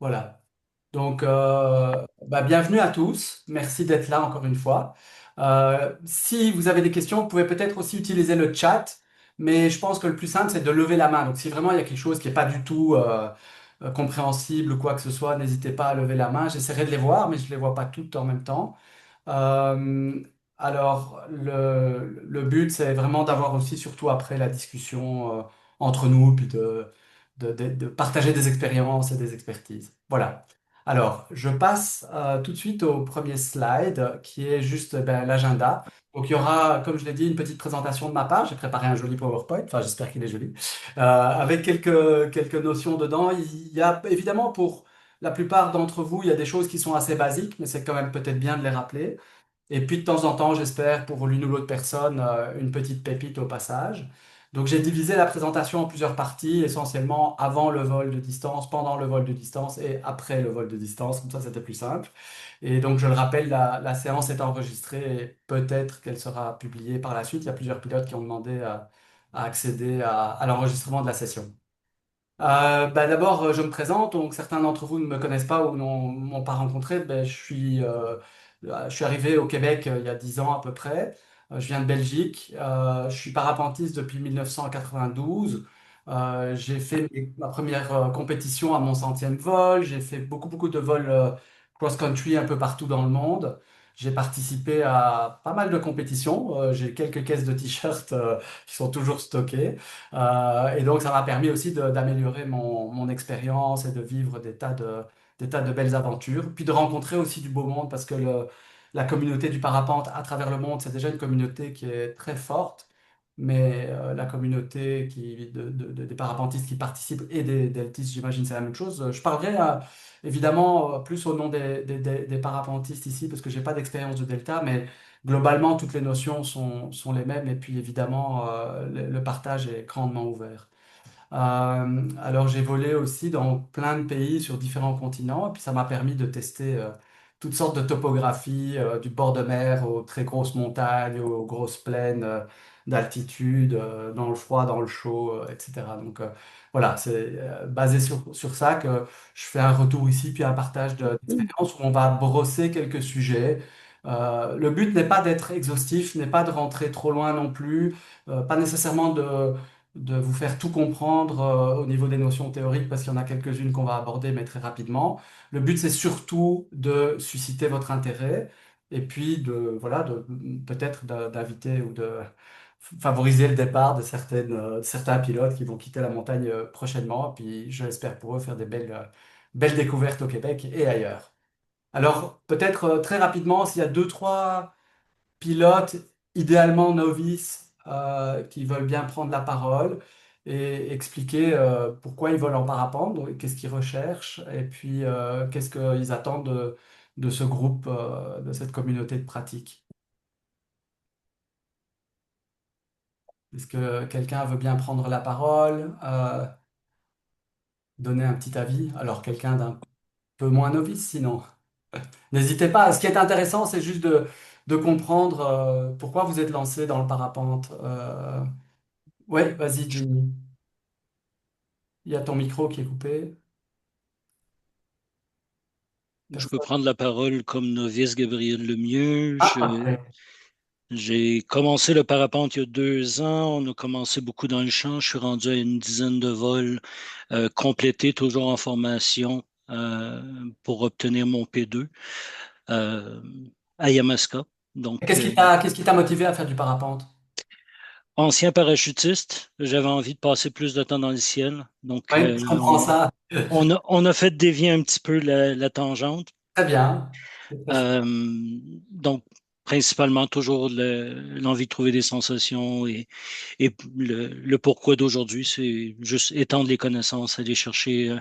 Voilà. Donc, bienvenue à tous. Merci d'être là encore une fois. Si vous avez des questions, vous pouvez peut-être aussi utiliser le chat, mais je pense que le plus simple, c'est de lever la main. Donc, si vraiment il y a quelque chose qui n'est pas du tout compréhensible ou quoi que ce soit, n'hésitez pas à lever la main. J'essaierai de les voir, mais je ne les vois pas toutes en même temps. Euh, alors, le but, c'est vraiment d'avoir aussi, surtout après la discussion entre nous, puis de partager des expériences et des expertises. Voilà. Alors, je passe tout de suite au premier slide, qui est juste l'agenda. Donc, il y aura, comme je l'ai dit, une petite présentation de ma part. J'ai préparé un joli PowerPoint, enfin, j'espère qu'il est joli, avec quelques notions dedans. Il y a évidemment pour la plupart d'entre vous, il y a des choses qui sont assez basiques, mais c'est quand même peut-être bien de les rappeler. Et puis de temps en temps, j'espère pour l'une ou l'autre personne, une petite pépite au passage. Donc j'ai divisé la présentation en plusieurs parties, essentiellement avant le vol de distance, pendant le vol de distance et après le vol de distance. Comme ça, c'était plus simple. Et donc je le rappelle, la séance est enregistrée et peut-être qu'elle sera publiée par la suite. Il y a plusieurs pilotes qui ont demandé à accéder à l'enregistrement de la session. D'abord, je me présente. Donc, certains d'entre vous ne me connaissent pas ou m'ont pas rencontré. Je suis arrivé au Québec il y a 10 ans à peu près. Je viens de Belgique. Je suis parapentiste depuis 1992. J'ai fait ma première compétition à mon centième vol. J'ai fait beaucoup de vols cross-country un peu partout dans le monde. J'ai participé à pas mal de compétitions. J'ai quelques caisses de t-shirts qui sont toujours stockées. Et donc, ça m'a permis aussi d'améliorer mon expérience et de vivre des tas de belles aventures. Puis de rencontrer aussi du beau monde parce que la communauté du parapente à travers le monde, c'est déjà une communauté qui est très forte. Mais la communauté des parapentistes qui participent et des deltistes, j'imagine, c'est la même chose. Je parlerai évidemment plus au nom des parapentistes ici parce que j'ai pas d'expérience de delta, mais globalement, toutes les notions sont les mêmes et puis évidemment, le partage est grandement ouvert. Alors j'ai volé aussi dans plein de pays sur différents continents et puis ça m'a permis de tester toutes sortes de topographies, du bord de mer aux très grosses montagnes, aux grosses plaines d'altitude, dans le froid, dans le chaud, etc. Donc voilà, c'est basé sur ça que je fais un retour ici puis un partage d'expérience où on va brosser quelques sujets. Le but n'est pas d'être exhaustif, n'est pas de rentrer trop loin non plus, pas nécessairement de vous faire tout comprendre au niveau des notions théoriques parce qu'il y en a quelques-unes qu'on va aborder mais très rapidement. Le but c'est surtout de susciter votre intérêt et puis de peut-être d'inviter ou de favoriser le départ de certains pilotes qui vont quitter la montagne prochainement. Puis je l'espère pour eux faire des belles découvertes au Québec et ailleurs. Alors peut-être très rapidement s'il y a deux, trois pilotes, idéalement novices, qui veulent bien prendre la parole et expliquer pourquoi ils volent en parapente, donc qu'est-ce qu'ils recherchent, et puis qu'est-ce qu'ils attendent de ce groupe, de cette communauté de pratique. Est-ce que quelqu'un veut bien prendre la parole, donner un petit avis? Alors quelqu'un d'un peu moins novice, sinon. N'hésitez pas. Ce qui est intéressant, c'est juste de comprendre pourquoi vous êtes lancé dans le parapente. Oui, vas-y, Jimmy. Il y a ton micro qui est coupé. Je peux Personne. prendre la parole comme novice Gabriel Lemieux. Ah, parfait. J'ai commencé le parapente il y a 2 ans. On a commencé beaucoup dans le champ. Je suis rendu à une dizaine de vols complétés, toujours en formation pour obtenir mon P2 euh, à Yamaska. Donc, Qu'est-ce qui t'a motivé à faire du parapente? ancien parachutiste, j'avais envie de passer plus de temps dans le ciel. Donc, Oui, je comprends ça. on a fait dévier un petit peu la tangente. Très bien. C'est très chouette. Euh, donc, principalement, toujours l'envie de trouver des sensations et le pourquoi d'aujourd'hui, c'est juste étendre les connaissances, aller chercher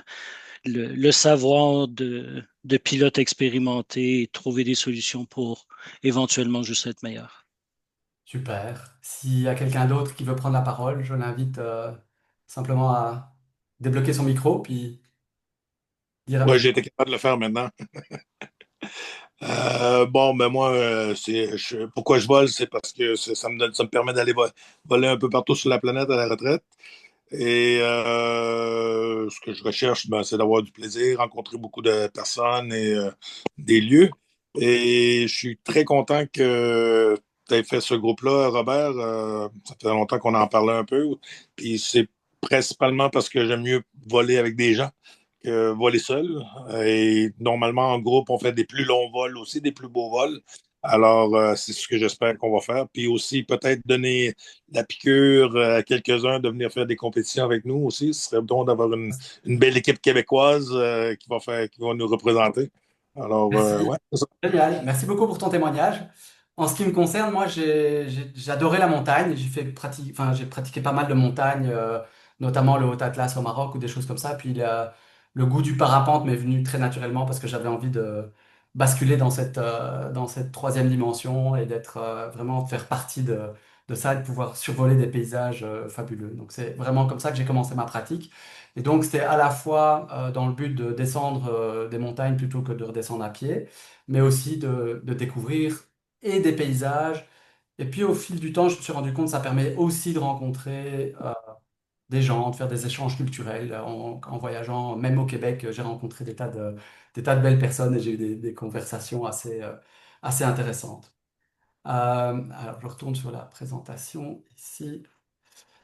le savoir de pilote expérimenté et trouver des solutions pour éventuellement juste être meilleur. Super. S'il y a quelqu'un d'autre qui veut prendre la parole, je l'invite simplement à débloquer son micro puis dire un Ouais, petit j'ai peu. été capable de le faire maintenant. Bon, ben moi, pourquoi je vole, c'est parce que ça me permet d'aller voler un peu partout sur la planète à la retraite. Et ce que je recherche, ben, c'est d'avoir du plaisir, rencontrer beaucoup de personnes et des lieux. Et je suis très content que tu aies fait ce groupe-là, Robert. Ça fait longtemps qu'on en parlait un peu. Puis c'est principalement parce que j'aime mieux voler avec des gens que voler seul. Et normalement, en groupe, on fait des plus longs vols aussi, des plus beaux vols. Alors, c'est ce que j'espère qu'on va faire. Puis aussi, peut-être donner la piqûre à quelques-uns de venir faire des compétitions avec nous aussi. Ce serait bon d'avoir une belle équipe québécoise qui va nous représenter. Alors, ouais, Merci. c'est ça. Génial. Merci beaucoup pour ton témoignage. En ce qui me concerne, moi, j'adorais la montagne. J'ai pratiqué pas mal de montagnes, notamment le Haut Atlas au Maroc ou des choses comme ça. Puis le goût du parapente m'est venu très naturellement parce que j'avais envie de basculer dans cette troisième dimension et d'être vraiment de faire partie de ça et de pouvoir survoler des paysages fabuleux. Donc c'est vraiment comme ça que j'ai commencé ma pratique. Et donc c'était à la fois dans le but de descendre des montagnes plutôt que de redescendre à pied, mais aussi de découvrir et des paysages. Et puis au fil du temps, je me suis rendu compte que ça permet aussi de rencontrer des gens, de faire des échanges culturels en voyageant. Même au Québec, j'ai rencontré des tas de belles personnes et j'ai eu des conversations assez intéressantes. Alors je retourne sur la présentation ici.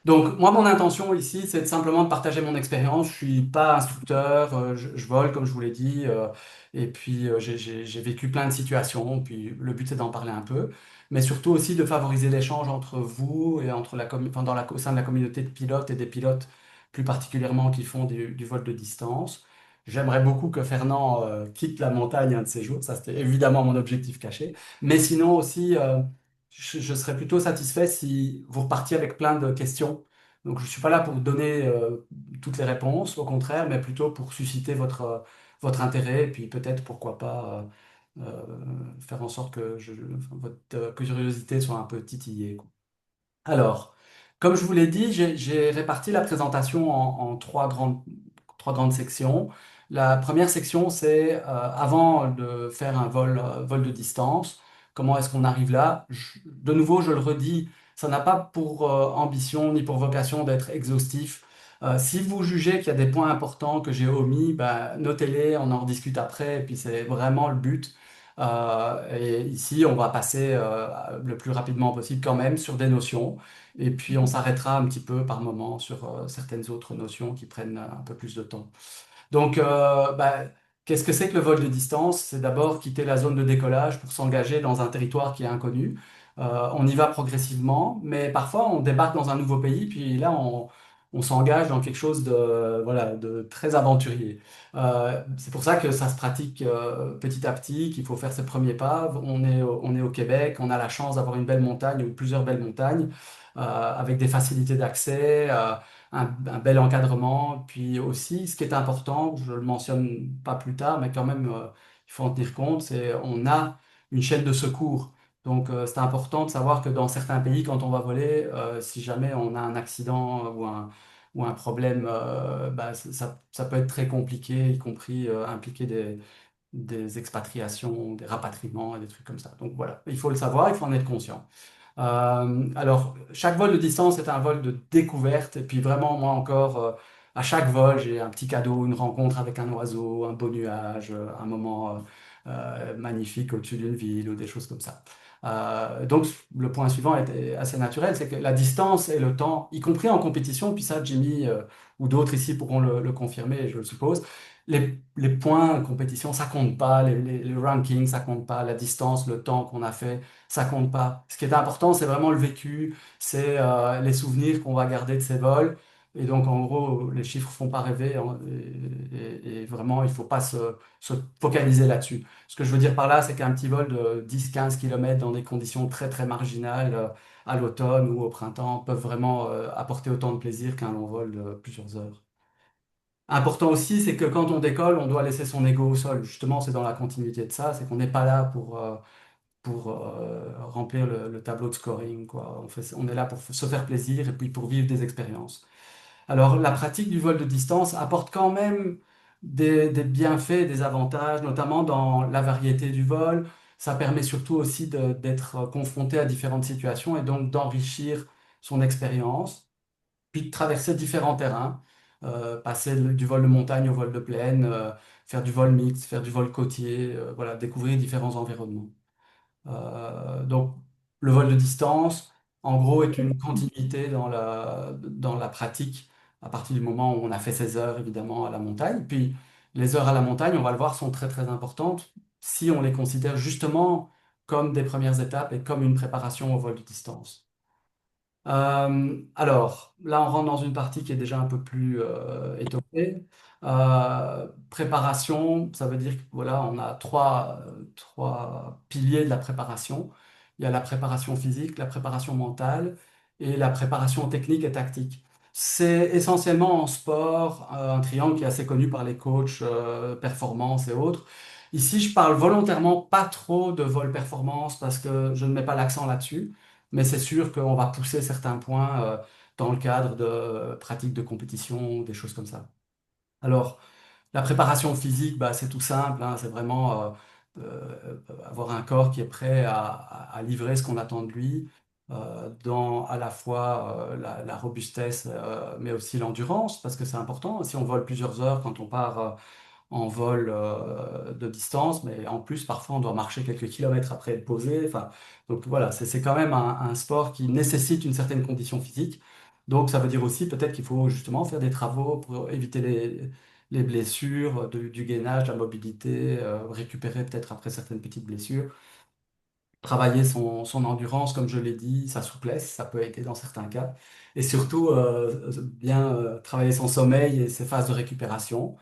Donc, moi, mon intention ici, c'est simplement de partager mon expérience. Je suis pas instructeur, je vole, comme je vous l'ai dit, et puis j'ai vécu plein de situations, puis le but, c'est d'en parler un peu, mais surtout aussi de favoriser l'échange entre vous et entre enfin, au sein de la communauté de pilotes et des pilotes plus particulièrement qui font du vol de distance. J'aimerais beaucoup que Fernand quitte la montagne un de ces jours, ça c'était évidemment mon objectif caché, mais sinon aussi... je serais plutôt satisfait si vous repartiez avec plein de questions. Donc, je ne suis pas là pour vous donner toutes les réponses, au contraire, mais plutôt pour susciter votre intérêt et puis peut-être, pourquoi pas, faire en sorte que enfin, votre curiosité soit un peu titillée, quoi. Alors, comme je vous l'ai dit, j'ai réparti la présentation en trois grandes sections. La première section, c'est avant de faire un vol de distance, comment est-ce qu'on arrive là? De nouveau, je le redis, ça n'a pas pour ambition ni pour vocation d'être exhaustif. Si vous jugez qu'il y a des points importants que j'ai omis, bah, notez-les, on en rediscute après, et puis c'est vraiment le but. Et ici, on va passer le plus rapidement possible quand même sur des notions. Et puis on s'arrêtera un petit peu par moment sur certaines autres notions qui prennent un peu plus de temps. Donc, bah, qu'est-ce que c'est que le vol de distance? C'est d'abord quitter la zone de décollage pour s'engager dans un territoire qui est inconnu. On y va progressivement, mais parfois on débarque dans un nouveau pays, puis là on s'engage dans quelque chose voilà, de très aventurier. C'est pour ça que ça se pratique petit à petit, qu'il faut faire ses premiers pas. On est au Québec, on a la chance d'avoir une belle montagne ou plusieurs belles montagnes avec des facilités d'accès. Un bel encadrement. Puis aussi, ce qui est important, je ne le mentionne pas plus tard, mais quand même, il faut en tenir compte, c'est on a une chaîne de secours. Donc, c'est important de savoir que dans certains pays, quand on va voler, si jamais on a un accident ou un problème, bah, ça peut être très compliqué, y compris impliquer des expatriations, des rapatriements et des trucs comme ça. Donc voilà, il faut le savoir, il faut en être conscient. Alors, chaque vol de distance est un vol de découverte. Et puis vraiment, moi encore, à chaque vol, j'ai un petit cadeau, une rencontre avec un oiseau, un beau nuage, un moment magnifique au-dessus d'une ville ou des choses comme ça. Donc, le point suivant est assez naturel, c'est que la distance et le temps, y compris en compétition, puis ça, Jimmy ou d'autres ici pourront le confirmer, je le suppose, les points en compétition, ça compte pas, les rankings, ça compte pas, la distance, le temps qu'on a fait ça compte pas. Ce qui est important, c'est vraiment le vécu, c'est les souvenirs qu'on va garder de ces vols. Et donc, en gros, les chiffres font pas rêver, hein, et vraiment, il faut pas se focaliser là-dessus. Ce que je veux dire par là, c'est qu'un petit vol de 10-15 km dans des conditions très, très marginales, à l'automne ou au printemps, peuvent vraiment apporter autant de plaisir qu'un long vol de plusieurs heures. Important aussi, c'est que quand on décolle, on doit laisser son ego au sol. Justement, c'est dans la continuité de ça, c'est qu'on n'est pas là pour remplir le tableau de scoring, quoi. On est là pour se faire plaisir et puis pour vivre des expériences. Alors, la pratique du vol de distance apporte quand même des bienfaits, des avantages, notamment dans la variété du vol. Ça permet surtout aussi d'être confronté à différentes situations et donc d'enrichir son expérience, puis de traverser différents terrains. passer du vol de montagne au vol de plaine, faire du vol mixte, faire du vol côtier, voilà, découvrir différents environnements. Donc, le vol de distance, en gros, est une continuité dans la pratique à partir du moment où on a fait ses heures, évidemment, à la montagne. Puis, les heures à la montagne, on va le voir, sont très, très importantes si on les considère justement comme des premières étapes et comme une préparation au vol de distance. Alors, là, on rentre dans une partie qui est déjà un peu plus étoffée. Préparation, ça veut dire que voilà, on a trois piliers de la préparation. Il y a la préparation physique, la préparation mentale et la préparation technique et tactique. C'est essentiellement en sport, un triangle qui est assez connu par les coachs performance et autres. Ici, je parle volontairement pas trop de vol performance parce que je ne mets pas l'accent là-dessus. Mais c'est sûr qu'on va pousser certains points dans le cadre de pratiques de compétition, des choses comme ça. Alors, la préparation physique, bah, c'est tout simple, hein, c'est vraiment avoir un corps qui est prêt à livrer ce qu'on attend de lui, dans à la fois la robustesse, mais aussi l'endurance, parce que c'est important. Si on vole plusieurs heures quand on part en vol de distance, mais en plus, parfois, on doit marcher quelques kilomètres après être posé. Enfin, donc voilà, c'est quand même un sport qui nécessite une certaine condition physique. Donc ça veut dire aussi peut-être qu'il faut justement faire des travaux pour éviter les blessures, du gainage, de la mobilité, récupérer peut-être après certaines petites blessures. Travailler son endurance, comme je l'ai dit, sa souplesse, ça peut aider dans certains cas. Et surtout, bien travailler son sommeil et ses phases de récupération.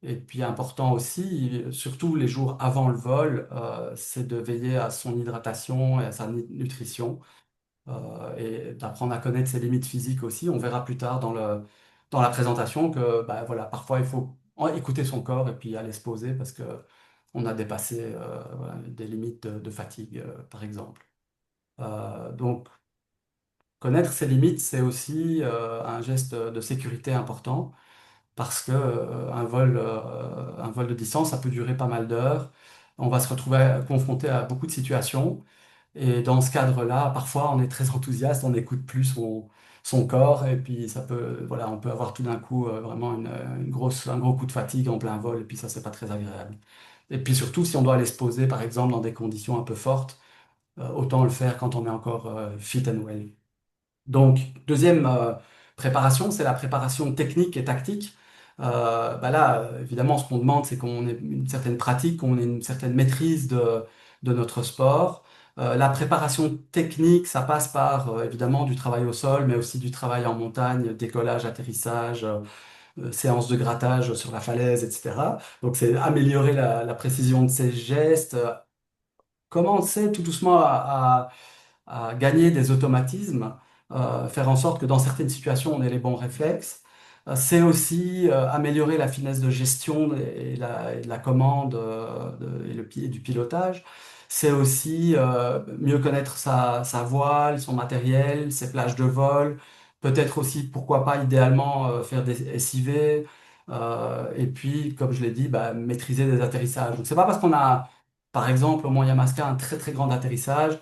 Et puis important aussi, surtout les jours avant le vol, c'est de veiller à son hydratation et à sa nutrition et d'apprendre à connaître ses limites physiques aussi. On verra plus tard dans la présentation que bah, voilà, parfois il faut écouter son corps et puis aller se poser parce que on a dépassé voilà, des limites de fatigue, par exemple. Donc connaître ses limites, c'est aussi un geste de sécurité important parce que un vol de distance, ça peut durer pas mal d'heures. On va se retrouver confronté à beaucoup de situations. Et dans ce cadre-là, parfois, on est très enthousiaste, on n'écoute plus son corps. Et puis, voilà, on peut avoir tout d'un coup vraiment un gros coup de fatigue en plein vol. Et puis, ça, c'est pas très agréable. Et puis, surtout, si on doit aller se poser, par exemple, dans des conditions un peu fortes, autant le faire quand on est encore fit and well. Donc, deuxième préparation, c'est la préparation technique et tactique. Bah là, évidemment, ce qu'on demande, c'est qu'on ait une certaine pratique, qu'on ait une certaine maîtrise de notre sport. La préparation technique, ça passe par évidemment du travail au sol, mais aussi du travail en montagne, décollage, atterrissage, séance de grattage sur la falaise, etc. Donc, c'est améliorer la précision de ses gestes, commencer tout doucement à gagner des automatismes, faire en sorte que dans certaines situations, on ait les bons réflexes. C'est aussi améliorer la finesse de gestion et de la commande et du pilotage. C'est aussi mieux connaître sa voile, son matériel, ses plages de vol. Peut-être aussi, pourquoi pas, idéalement, faire des SIV. Et puis, comme je l'ai dit, bah, maîtriser des atterrissages. Donc, c'est pas parce qu'on a, par exemple, au Mont Yamaska, un très très grand atterrissage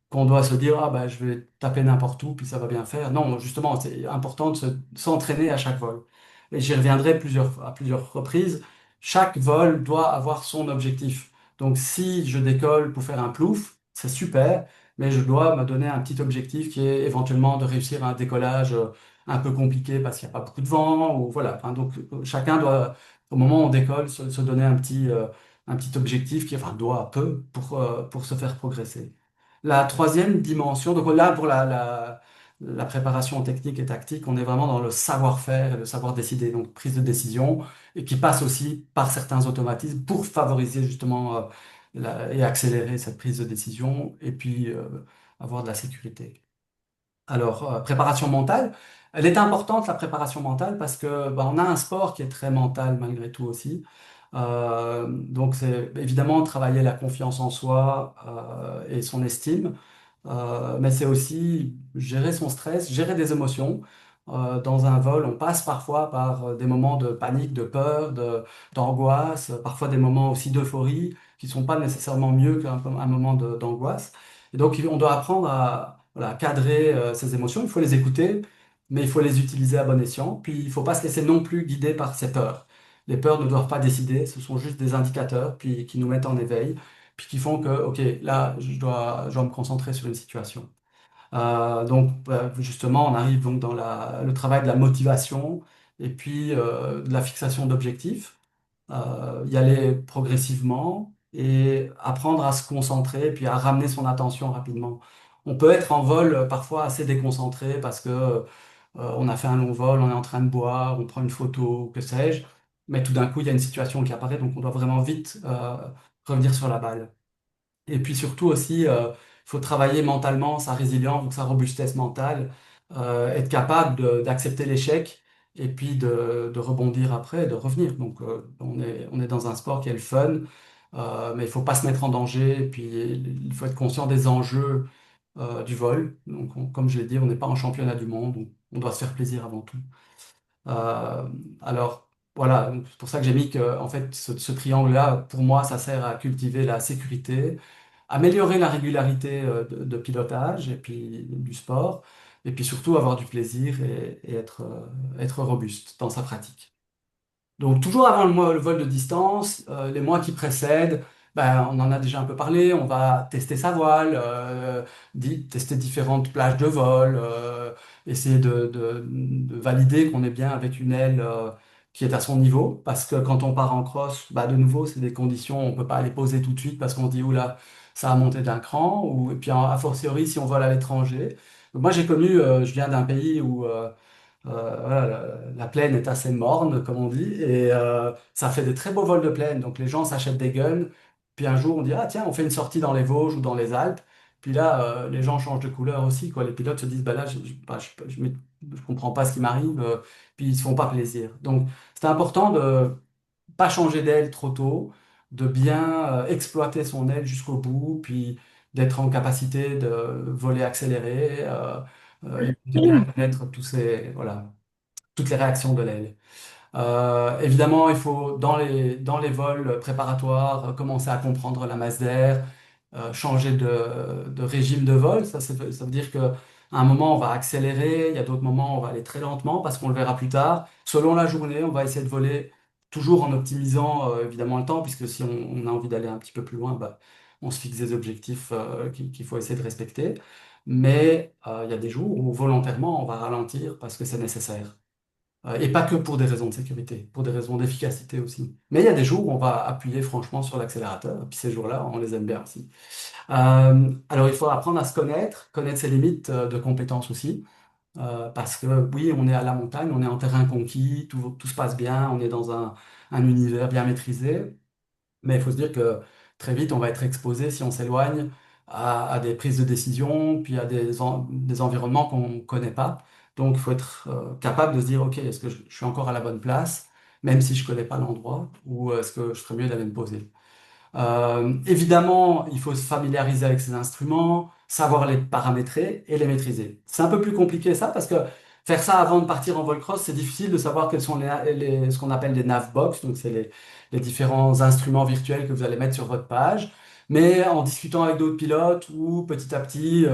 qu'on doit se dire, ah bah, je vais taper n'importe où, puis ça va bien faire. Non, justement, c'est important de s'entraîner à chaque vol. Et j'y reviendrai à plusieurs reprises. Chaque vol doit avoir son objectif. Donc, si je décolle pour faire un plouf, c'est super, mais je dois me donner un petit objectif qui est éventuellement de réussir un décollage un peu compliqué parce qu'il n'y a pas beaucoup de vent, ou voilà. Enfin, donc, chacun doit, au moment où on décolle, se donner un petit objectif qui, enfin, peut, pour se faire progresser. La troisième dimension, donc là pour la préparation technique et tactique, on est vraiment dans le savoir-faire et le savoir décider, donc prise de décision, et qui passe aussi par certains automatismes pour favoriser justement et accélérer cette prise de décision et puis avoir de la sécurité. Alors, préparation mentale, elle est importante, la préparation mentale, parce que bah, on a un sport qui est très mental malgré tout aussi. Donc, c'est évidemment travailler la confiance en soi et son estime, mais c'est aussi gérer son stress, gérer des émotions. Dans un vol, on passe parfois par des moments de panique, de peur, d'angoisse, parfois des moments aussi d'euphorie qui sont pas nécessairement mieux un moment d'angoisse. Et donc, on doit apprendre à voilà, cadrer ces émotions. Il faut les écouter mais il faut les utiliser à bon escient. Puis il ne faut pas se laisser non plus guider par ces peurs. Les peurs ne doivent pas décider, ce sont juste des indicateurs puis, qui nous mettent en éveil, puis qui font que, OK, là, je dois me concentrer sur une situation. Donc, justement, on arrive donc dans le travail de la motivation et puis de la fixation d'objectifs. Y aller progressivement et apprendre à se concentrer puis à ramener son attention rapidement. On peut être en vol parfois assez déconcentré parce que on a fait un long vol, on est en train de boire, on prend une photo, que sais-je, mais tout d'un coup, il y a une situation qui apparaît, donc on doit vraiment vite revenir sur la balle. Et puis surtout aussi, il faut travailler mentalement sa résilience, donc sa robustesse mentale, être capable d'accepter l'échec et puis de rebondir après, de revenir. Donc on est dans un sport qui est le fun, mais il faut pas se mettre en danger. Et puis il faut être conscient des enjeux du vol. Donc comme je l'ai dit, on n'est pas en championnat du monde, donc on doit se faire plaisir avant tout. Euh, alors, voilà, donc c'est pour ça que j'ai mis que, en fait, ce triangle-là, pour moi, ça sert à cultiver la sécurité, améliorer la régularité de pilotage et puis du sport, et puis surtout avoir du plaisir et être robuste dans sa pratique. Donc, toujours avant le vol de distance, les mois qui précèdent, ben, on en a déjà un peu parlé, on va tester sa voile, tester différentes plages de vol, essayer de valider qu'on est bien avec une aile qui est à son niveau, parce que quand on part en cross, bah, de nouveau, c'est des conditions, on ne peut pas les poser tout de suite parce qu'on se dit, oula, ça a monté d'un cran, ou, et puis a fortiori si on vole à l'étranger. Donc, moi, j'ai connu, je viens d'un pays où voilà, la plaine est assez morne, comme on dit, et ça fait des très beaux vols de plaine. Donc les gens s'achètent des guns, puis un jour on dit, ah tiens, on fait une sortie dans les Vosges ou dans les Alpes. Puis là, les gens changent de couleur aussi, quoi. Les pilotes se disent, bah là, je comprends pas ce qui m'arrive, puis ils se font pas plaisir. Donc c'est important de pas changer d'aile trop tôt, de bien exploiter son aile jusqu'au bout, puis d'être en capacité de voler accéléré, et de bien connaître voilà, toutes les réactions de l'aile. Évidemment, il faut, dans les vols préparatoires, commencer à comprendre la masse d'air, changer de régime de vol. Ça veut dire qu'à un moment, on va accélérer, il y a d'autres moments, on va aller très lentement parce qu'on le verra plus tard. Selon la journée, on va essayer de voler toujours en optimisant évidemment le temps, puisque si on a envie d'aller un petit peu plus loin, bah, on se fixe des objectifs qu'il faut essayer de respecter. Mais il y a des jours où volontairement, on va ralentir parce que c'est nécessaire. Et pas que pour des raisons de sécurité, pour des raisons d'efficacité aussi. Mais il y a des jours où on va appuyer franchement sur l'accélérateur, et puis ces jours-là, on les aime bien aussi. Alors il faut apprendre à se connaître, connaître ses limites de compétences aussi, parce que oui, on est à la montagne, on est en terrain conquis, tout se passe bien, on est dans un univers bien maîtrisé. Mais il faut se dire que très vite, on va être exposé si on s'éloigne à des prises de décision, puis à des environnements qu'on ne connaît pas. Donc, il faut être capable de se dire, OK, est-ce que je suis encore à la bonne place, même si je ne connais pas l'endroit, ou est-ce que je ferais mieux d'aller me poser? Évidemment, il faut se familiariser avec ces instruments, savoir les paramétrer et les maîtriser. C'est un peu plus compliqué ça parce que faire ça avant de partir en vol cross, c'est difficile de savoir quels sont ce qu'on appelle les navbox, donc c'est les différents instruments virtuels que vous allez mettre sur votre page. Mais en discutant avec d'autres pilotes ou petit à petit,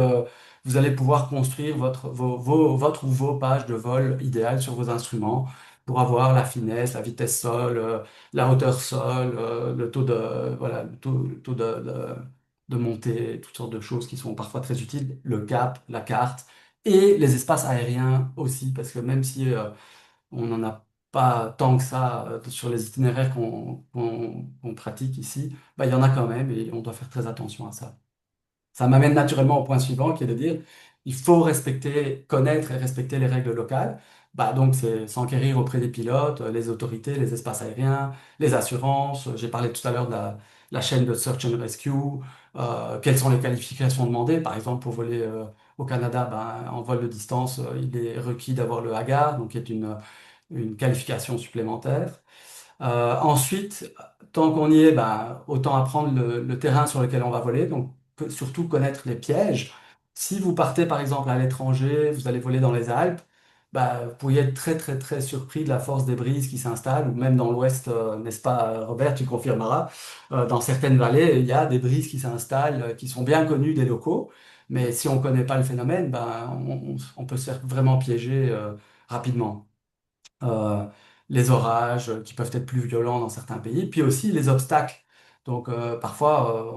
vous allez pouvoir construire votre ou vos pages de vol idéales sur vos instruments pour avoir la finesse, la vitesse sol, la hauteur sol, le taux de, voilà, le taux de montée, toutes sortes de choses qui sont parfois très utiles, le cap, la carte, et les espaces aériens aussi, parce que même si on n'en a pas tant que ça sur les itinéraires qu'on pratique ici, bah, il y en a quand même et on doit faire très attention à ça. Ça m'amène naturellement au point suivant, qui est de dire, il faut respecter, connaître et respecter les règles locales. Bah, donc, c'est s'enquérir auprès des pilotes, les autorités, les espaces aériens, les assurances. J'ai parlé tout à l'heure de la chaîne de Search and Rescue. Quelles sont les qualifications demandées? Par exemple, pour voler au Canada, ben, en vol de distance, il est requis d'avoir le HAGAR, donc qui est une qualification supplémentaire. Ensuite, tant qu'on y est, ben, autant apprendre le terrain sur lequel on va voler, donc surtout connaître les pièges. Si vous partez par exemple à l'étranger, vous allez voler dans les Alpes, ben, vous pourriez être très très très surpris de la force des brises qui s'installent, ou même dans l'ouest, n'est-ce pas, Robert, tu confirmeras, dans certaines vallées, il y a des brises qui s'installent, qui sont bien connues des locaux, Mais si on ne connaît pas le phénomène, ben, on peut se faire vraiment piéger rapidement. euh, les orages qui peuvent être plus violents dans certains pays, puis aussi les obstacles. Donc parfois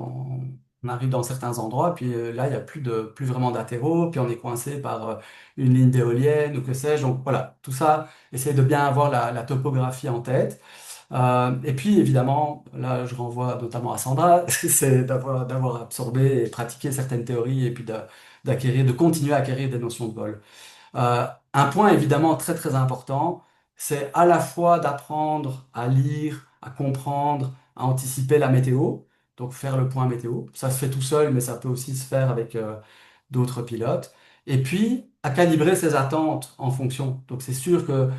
on arrive dans certains endroits, puis là il n'y a plus vraiment d'atterro, puis on est coincé par une ligne d'éolienne ou que sais-je. Donc voilà, tout ça, essayer de bien avoir la topographie en tête. Et puis évidemment, là je renvoie notamment à Sandra, c'est d'avoir absorbé et pratiqué certaines théories et puis de continuer à acquérir des notions de vol. Un point évidemment très très important, c'est à la fois d'apprendre à lire, à comprendre, à anticiper la météo, donc faire le point météo. Ça se fait tout seul, mais ça peut aussi se faire avec d'autres pilotes. Et puis à calibrer ses attentes en fonction. Donc c'est sûr que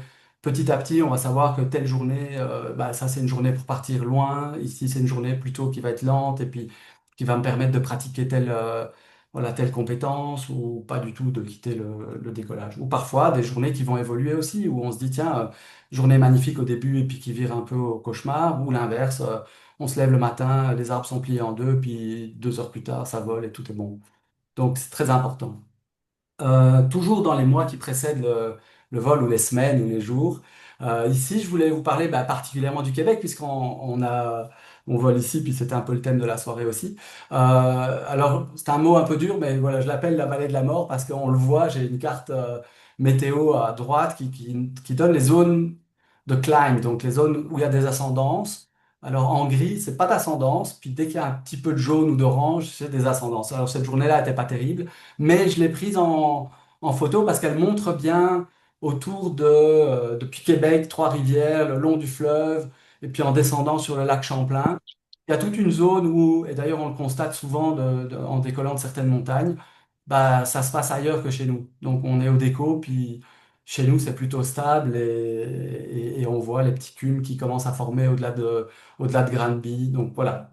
petit à petit, on va savoir que telle journée, bah, ça c'est une journée pour partir loin. Ici, c'est une journée plutôt qui va être lente et puis qui va me permettre de pratiquer voilà, telle compétence ou pas du tout de quitter le décollage. Ou parfois des journées qui vont évoluer aussi, où on se dit, tiens, journée magnifique au début et puis qui vire un peu au cauchemar, ou l'inverse, on se lève le matin, les arbres sont pliés en deux, puis 2 heures plus tard, ça vole et tout est bon. Donc c'est très important. Toujours dans les mois qui précèdent le vol ou les semaines ou les jours. Ici, je voulais vous parler particulièrement du Québec, on vole ici, puis c'était un peu le thème de la soirée aussi. Alors, c'est un mot un peu dur, mais voilà, je l'appelle la vallée de la mort parce qu'on le voit, j'ai une carte météo à droite qui donne les zones de climb, donc les zones où il y a des ascendances. Alors, en gris, c'est pas d'ascendance, puis dès qu'il y a un petit peu de jaune ou d'orange, c'est des ascendances. Alors, cette journée-là n'était pas terrible mais je l'ai prise en photo parce qu'elle montre bien autour depuis Québec, Trois-Rivières, le long du fleuve, et puis en descendant sur le lac Champlain. Il y a toute une zone où, et d'ailleurs on le constate souvent en décollant de certaines montagnes, bah, ça se passe ailleurs que chez nous. Donc on est au déco, puis chez nous c'est plutôt stable et on voit les petits cumuls qui commencent à former au-delà de Granby. Donc voilà,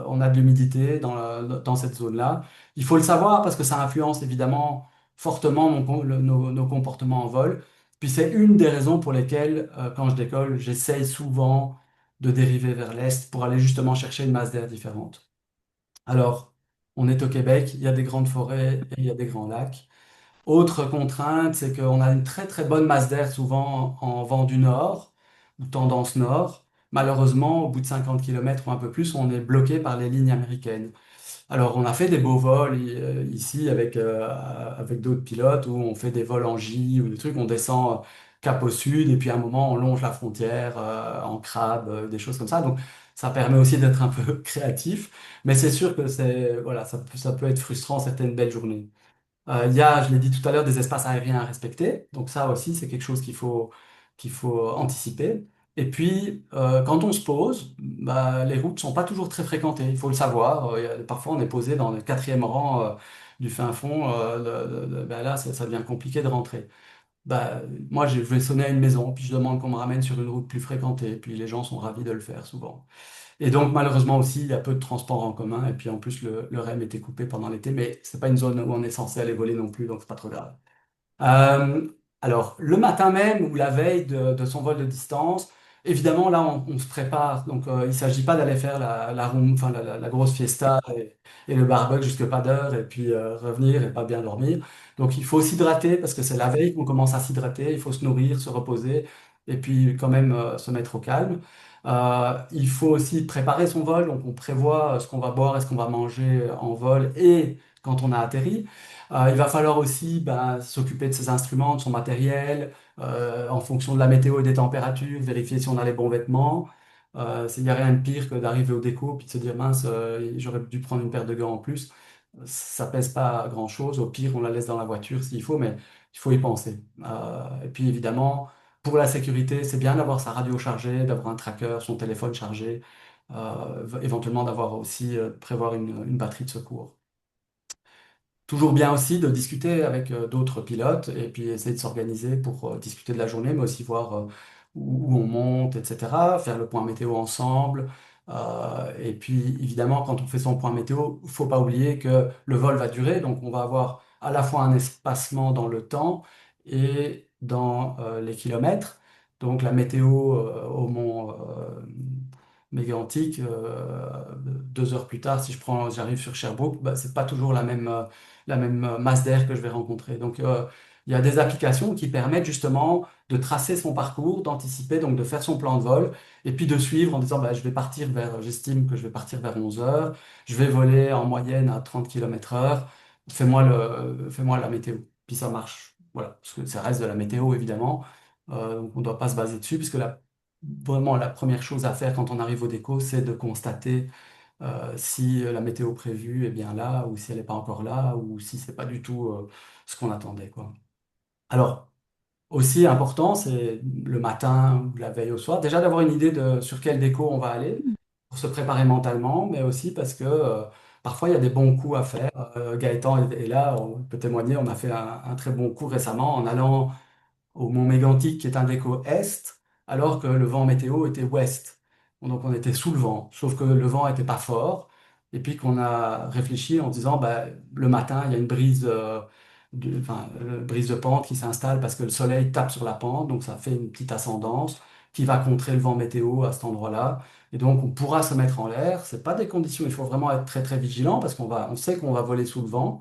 on a de l'humidité dans cette zone-là. Il faut le savoir parce que ça influence évidemment fortement nos comportements en vol. Puis c'est une des raisons pour lesquelles, quand je décolle, j'essaye souvent de dériver vers l'est pour aller justement chercher une masse d'air différente. Alors, on est au Québec, il y a des grandes forêts et il y a des grands lacs. Autre contrainte, c'est qu'on a une très très bonne masse d'air souvent en vent du nord ou tendance nord. Malheureusement, au bout de 50 km ou un peu plus, on est bloqué par les lignes américaines. Alors, on a fait des beaux vols ici avec d'autres pilotes où on fait des vols en J ou des trucs, on descend cap au sud et puis à un moment on longe la frontière en crabe, des choses comme ça. Donc, ça permet aussi d'être un peu créatif, mais c'est sûr que voilà, ça peut être frustrant certaines belles journées. Il y a, je l'ai dit tout à l'heure, des espaces aériens à respecter. Donc ça aussi, c'est quelque chose qu'il faut anticiper. Et puis, quand on se pose, bah, les routes sont pas toujours très fréquentées. Il faut le savoir. Parfois, on est posé dans le quatrième rang du fin fond. Bah, là, ça devient compliqué de rentrer. Bah, moi, je vais sonner à une maison, puis je demande qu'on me ramène sur une route plus fréquentée. Puis les gens sont ravis de le faire souvent. Et donc, malheureusement aussi, il y a peu de transports en commun. Et puis, en plus, le REM était coupé pendant l'été, mais c'est pas une zone où on est censé aller voler non plus, donc c'est pas trop grave. Euh, alors, le matin même ou la veille de son vol de distance, évidemment, là, on se prépare. Donc, il ne s'agit pas d'aller faire la room, enfin, la grosse fiesta et le barbecue jusque pas d'heure et puis revenir et pas bien dormir. Donc, il faut s'hydrater parce que c'est la veille qu'on commence à s'hydrater. Il faut se nourrir, se reposer et puis quand même se mettre au calme. Il faut aussi préparer son vol. Donc, on prévoit ce qu'on va boire et ce qu'on va manger en vol et quand on a atterri. Il va falloir aussi ben, s'occuper de ses instruments, de son matériel, en fonction de la météo et des températures, vérifier si on a les bons vêtements. Il n'y a rien de pire que d'arriver au déco puis de se dire mince, j'aurais dû prendre une paire de gants en plus. Ça pèse pas grand-chose. Au pire, on la laisse dans la voiture s'il faut, mais il faut y penser. Et puis évidemment, pour la sécurité, c'est bien d'avoir sa radio chargée, d'avoir un tracker, son téléphone chargé, éventuellement d'avoir aussi prévoir une batterie de secours. Toujours bien aussi de discuter avec d'autres pilotes et puis essayer de s'organiser pour discuter de la journée, mais aussi voir où on monte, etc. Faire le point météo ensemble. Et puis évidemment, quand on fait son point météo, il faut pas oublier que le vol va durer, donc on va avoir à la fois un espacement dans le temps et dans les kilomètres. Donc la météo au mont Mégantic 2 heures plus tard, si j'arrive sur Sherbrooke, bah, c'est pas toujours la même masse d'air que je vais rencontrer. Donc, il y a des applications qui permettent justement de tracer son parcours, d'anticiper, donc de faire son plan de vol, et puis de suivre en disant, bah, j'estime que je vais partir vers 11 heures, je vais voler en moyenne à 30 km heure, fais-moi la météo. Puis ça marche. Voilà, parce que ça reste de la météo, évidemment. Donc on ne doit pas se baser dessus, puisque vraiment la première chose à faire quand on arrive au déco, c'est de constater si la météo prévue est bien là, ou si elle n'est pas encore là, ou si c'est pas du tout ce qu'on attendait, quoi. Alors, aussi important, c'est le matin ou la veille au soir, déjà d'avoir une idée de sur quelle déco on va aller, pour se préparer mentalement, mais aussi parce que parfois il y a des bons coups à faire. Gaëtan est là, on peut témoigner, on a fait un très bon coup récemment en allant au Mont Mégantic, qui est un déco est, alors que le vent météo était ouest. Donc on était sous le vent, sauf que le vent n'était pas fort, et puis qu'on a réfléchi en disant, bah, le matin, il y a une brise de pente qui s'installe parce que le soleil tape sur la pente, donc ça fait une petite ascendance qui va contrer le vent météo à cet endroit-là. Et donc on pourra se mettre en l'air. C'est pas des conditions, il faut vraiment être très très vigilant parce on sait qu'on va voler sous le vent.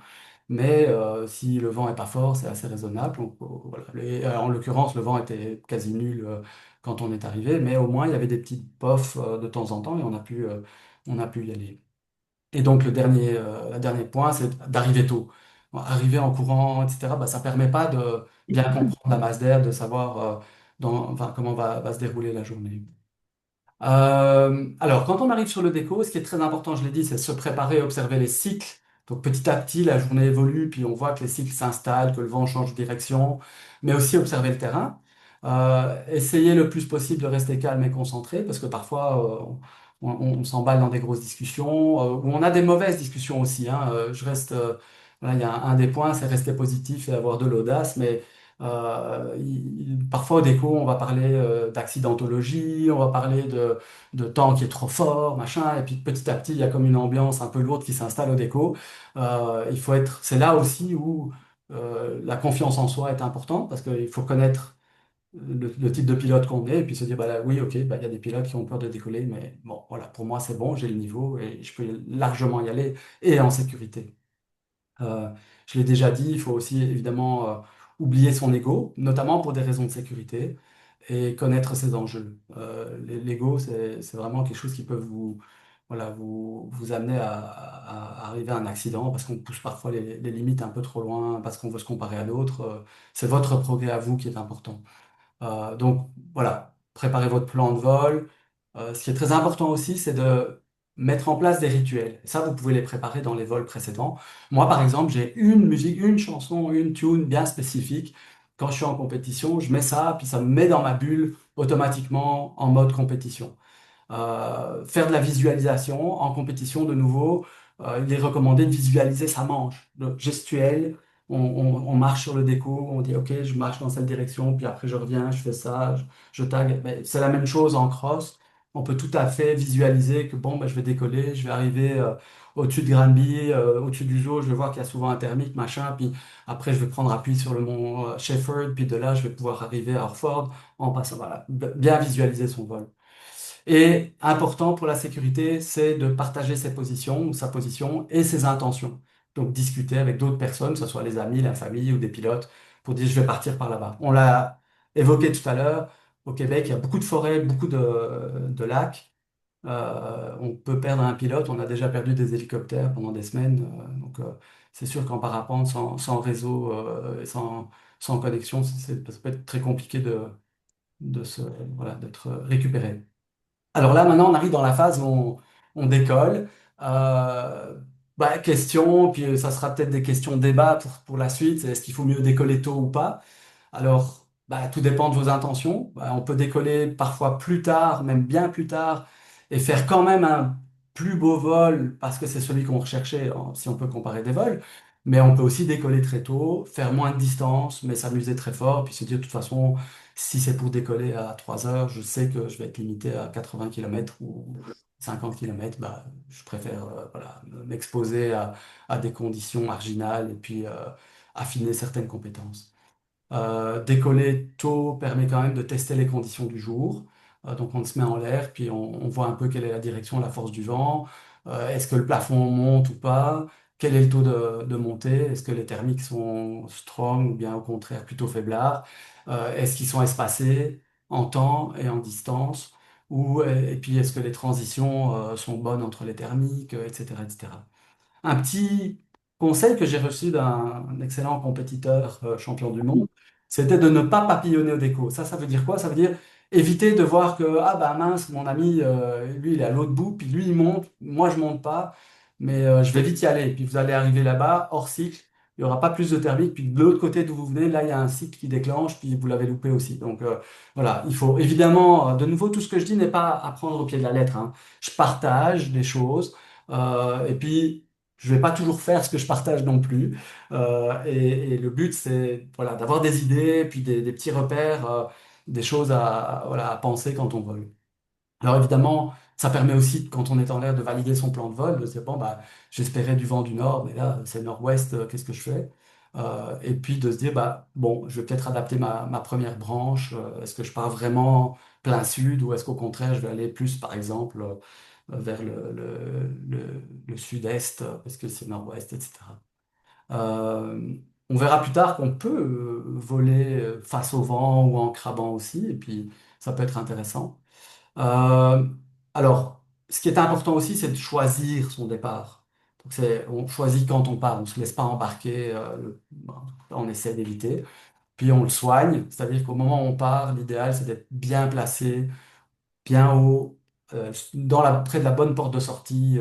Mais si le vent est pas fort, c'est assez raisonnable. Donc, voilà. En l'occurrence, le vent était quasi nul quand on est arrivé, mais au moins il y avait des petites pofs de temps en temps et on a pu y aller. Et donc le dernier point, c'est d'arriver tôt. Bon, arriver en courant, etc., bah, ça permet pas de bien comprendre la masse d'air, de savoir enfin, comment va se dérouler la journée. Alors, quand on arrive sur le déco, ce qui est très important, je l'ai dit, c'est se préparer, observer les cycles. Donc, petit à petit, la journée évolue, puis on voit que les cycles s'installent, que le vent change de direction, mais aussi observer le terrain. Essayer le plus possible de rester calme et concentré, parce que parfois, on s'emballe dans des grosses discussions, ou on a des mauvaises discussions aussi, hein. Voilà, il y a un des points, c'est rester positif et avoir de l'audace, mais parfois au déco, on va parler d'accidentologie, on va parler de temps qui est trop fort, machin, et puis petit à petit, il y a comme une ambiance un peu lourde qui s'installe au déco. C'est là aussi où la confiance en soi est importante, parce qu'il faut connaître le type de pilote qu'on est, et puis se dire, bah, là, oui, ok, bah, il y a des pilotes qui ont peur de décoller, mais bon, voilà, pour moi, c'est bon, j'ai le niveau, et je peux largement y aller, et en sécurité. Euh, je l'ai déjà dit, il faut aussi évidemment oublier son ego, notamment pour des raisons de sécurité, et connaître ses enjeux. L'ego, c'est vraiment quelque chose qui peut voilà, vous amener à arriver à un accident parce qu'on pousse parfois les limites un peu trop loin, parce qu'on veut se comparer à d'autres. C'est votre progrès à vous qui est important. Donc voilà, préparez votre plan de vol. Ce qui est très important aussi, c'est de mettre en place des rituels. Et ça, vous pouvez les préparer dans les vols précédents. Moi, par exemple, j'ai une musique, une chanson, une tune bien spécifique. Quand je suis en compétition, je mets ça, puis ça me met dans ma bulle automatiquement en mode compétition. Faire de la visualisation en compétition de nouveau, il est recommandé de visualiser sa manche, le gestuel. On marche sur le déco, on dit ok, je marche dans cette direction, puis après je reviens, je fais ça, je tag. Ben, c'est la même chose en cross. On peut tout à fait visualiser que bon, ben, je vais décoller, je vais arriver au-dessus de Granby, au-dessus du zoo, je vais voir qu'il y a souvent un thermique, machin, puis après je vais prendre appui sur le mont Shepherd, puis de là je vais pouvoir arriver à Orford en passant. Voilà, bien visualiser son vol. Et important pour la sécurité, c'est de partager ses positions, ou sa position et ses intentions. Donc discuter avec d'autres personnes, que ce soit les amis, la famille ou des pilotes, pour dire je vais partir par là-bas. On l'a évoqué tout à l'heure, au Québec, il y a beaucoup de forêts, beaucoup de lacs. On peut perdre un pilote, on a déjà perdu des hélicoptères pendant des semaines. Donc c'est sûr qu'en parapente, sans réseau et sans connexion, ça peut être très compliqué voilà, d'être récupéré. Alors là, maintenant, on arrive dans la phase où on décolle. Euh, question, puis ça sera peut-être des questions débat pour la suite. Est-ce qu'il faut mieux décoller tôt ou pas? Alors, tout dépend de vos intentions. On peut décoller parfois plus tard, même bien plus tard, et faire quand même un plus beau vol parce que c'est celui qu'on recherchait, si on peut comparer des vols. Mais on peut aussi décoller très tôt, faire moins de distance, mais s'amuser très fort, puis se dire de toute façon, si c'est pour décoller à 3 heures, je sais que je vais être limité à 80 km ou 50 km. Je préfère voilà, m'exposer à des conditions marginales et puis affiner certaines compétences. Décoller tôt permet quand même de tester les conditions du jour. Donc on se met en l'air, puis on voit un peu quelle est la direction, la force du vent. Est-ce que le plafond monte ou pas? Quel est le taux de montée? Est-ce que les thermiques sont strong ou bien au contraire plutôt faiblards? Est-ce qu'ils sont espacés en temps et en distance? Et puis est-ce que les transitions sont bonnes entre les thermiques, etc., etc. Un petit conseil que j'ai reçu d'un excellent compétiteur champion du monde, c'était de ne pas papillonner au déco. Ça veut dire quoi? Ça veut dire éviter de voir que, ah bah mince, mon ami, lui, il est à l'autre bout, puis lui, il monte, moi, je monte pas, mais je vais vite y aller. Puis vous allez arriver là-bas, hors cycle, il n'y aura pas plus de thermique, puis de l'autre côté d'où vous venez, là, il y a un cycle qui déclenche, puis vous l'avez loupé aussi. Donc voilà, il faut évidemment, de nouveau, tout ce que je dis n'est pas à prendre au pied de la lettre, hein. Je partage des choses, et puis je vais pas toujours faire ce que je partage non plus. Et le but, c'est voilà, d'avoir des idées, puis des petits repères, des choses voilà, à penser quand on vole. Alors évidemment, ça permet aussi, quand on est en l'air, de valider son plan de vol, de se dire, bon, bah, j'espérais du vent du nord, mais là, c'est nord-ouest, qu'est-ce que je fais? Et puis de se dire, bah, bon, je vais peut-être adapter ma première branche. Est-ce que je pars vraiment plein sud ou est-ce qu'au contraire, je vais aller plus, par exemple, vers le sud-est, parce que c'est nord-ouest, etc. Euh, on verra plus tard qu'on peut voler face au vent ou en crabant aussi, et puis ça peut être intéressant. Euh, alors, ce qui est important aussi, c'est de choisir son départ. Donc, on choisit quand on part, on ne se laisse pas embarquer, on essaie d'éviter. Puis on le soigne, c'est-à-dire qu'au moment où on part, l'idéal, c'est d'être bien placé, bien haut, près de la bonne porte de sortie,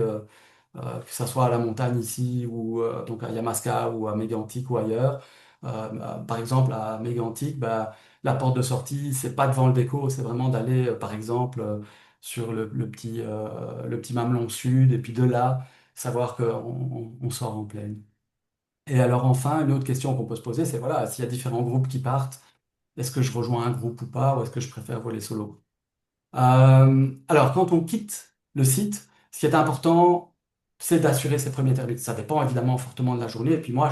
que ce soit à la montagne ici, ou donc à Yamaska, ou à Mégantic, ou ailleurs. Par exemple, à Mégantic, bah, la porte de sortie, c'est pas devant le déco, c'est vraiment d'aller, par exemple, sur le petit mamelon sud, et puis de là, savoir qu'on on sort en plaine. Et alors enfin, une autre question qu'on peut se poser, c'est voilà, s'il y a différents groupes qui partent, est-ce que je rejoins un groupe ou pas, ou est-ce que je préfère voler solo? Alors, quand on quitte le site, ce qui est important, c'est d'assurer ses premiers termes. Ça dépend évidemment fortement de la journée. Et puis moi,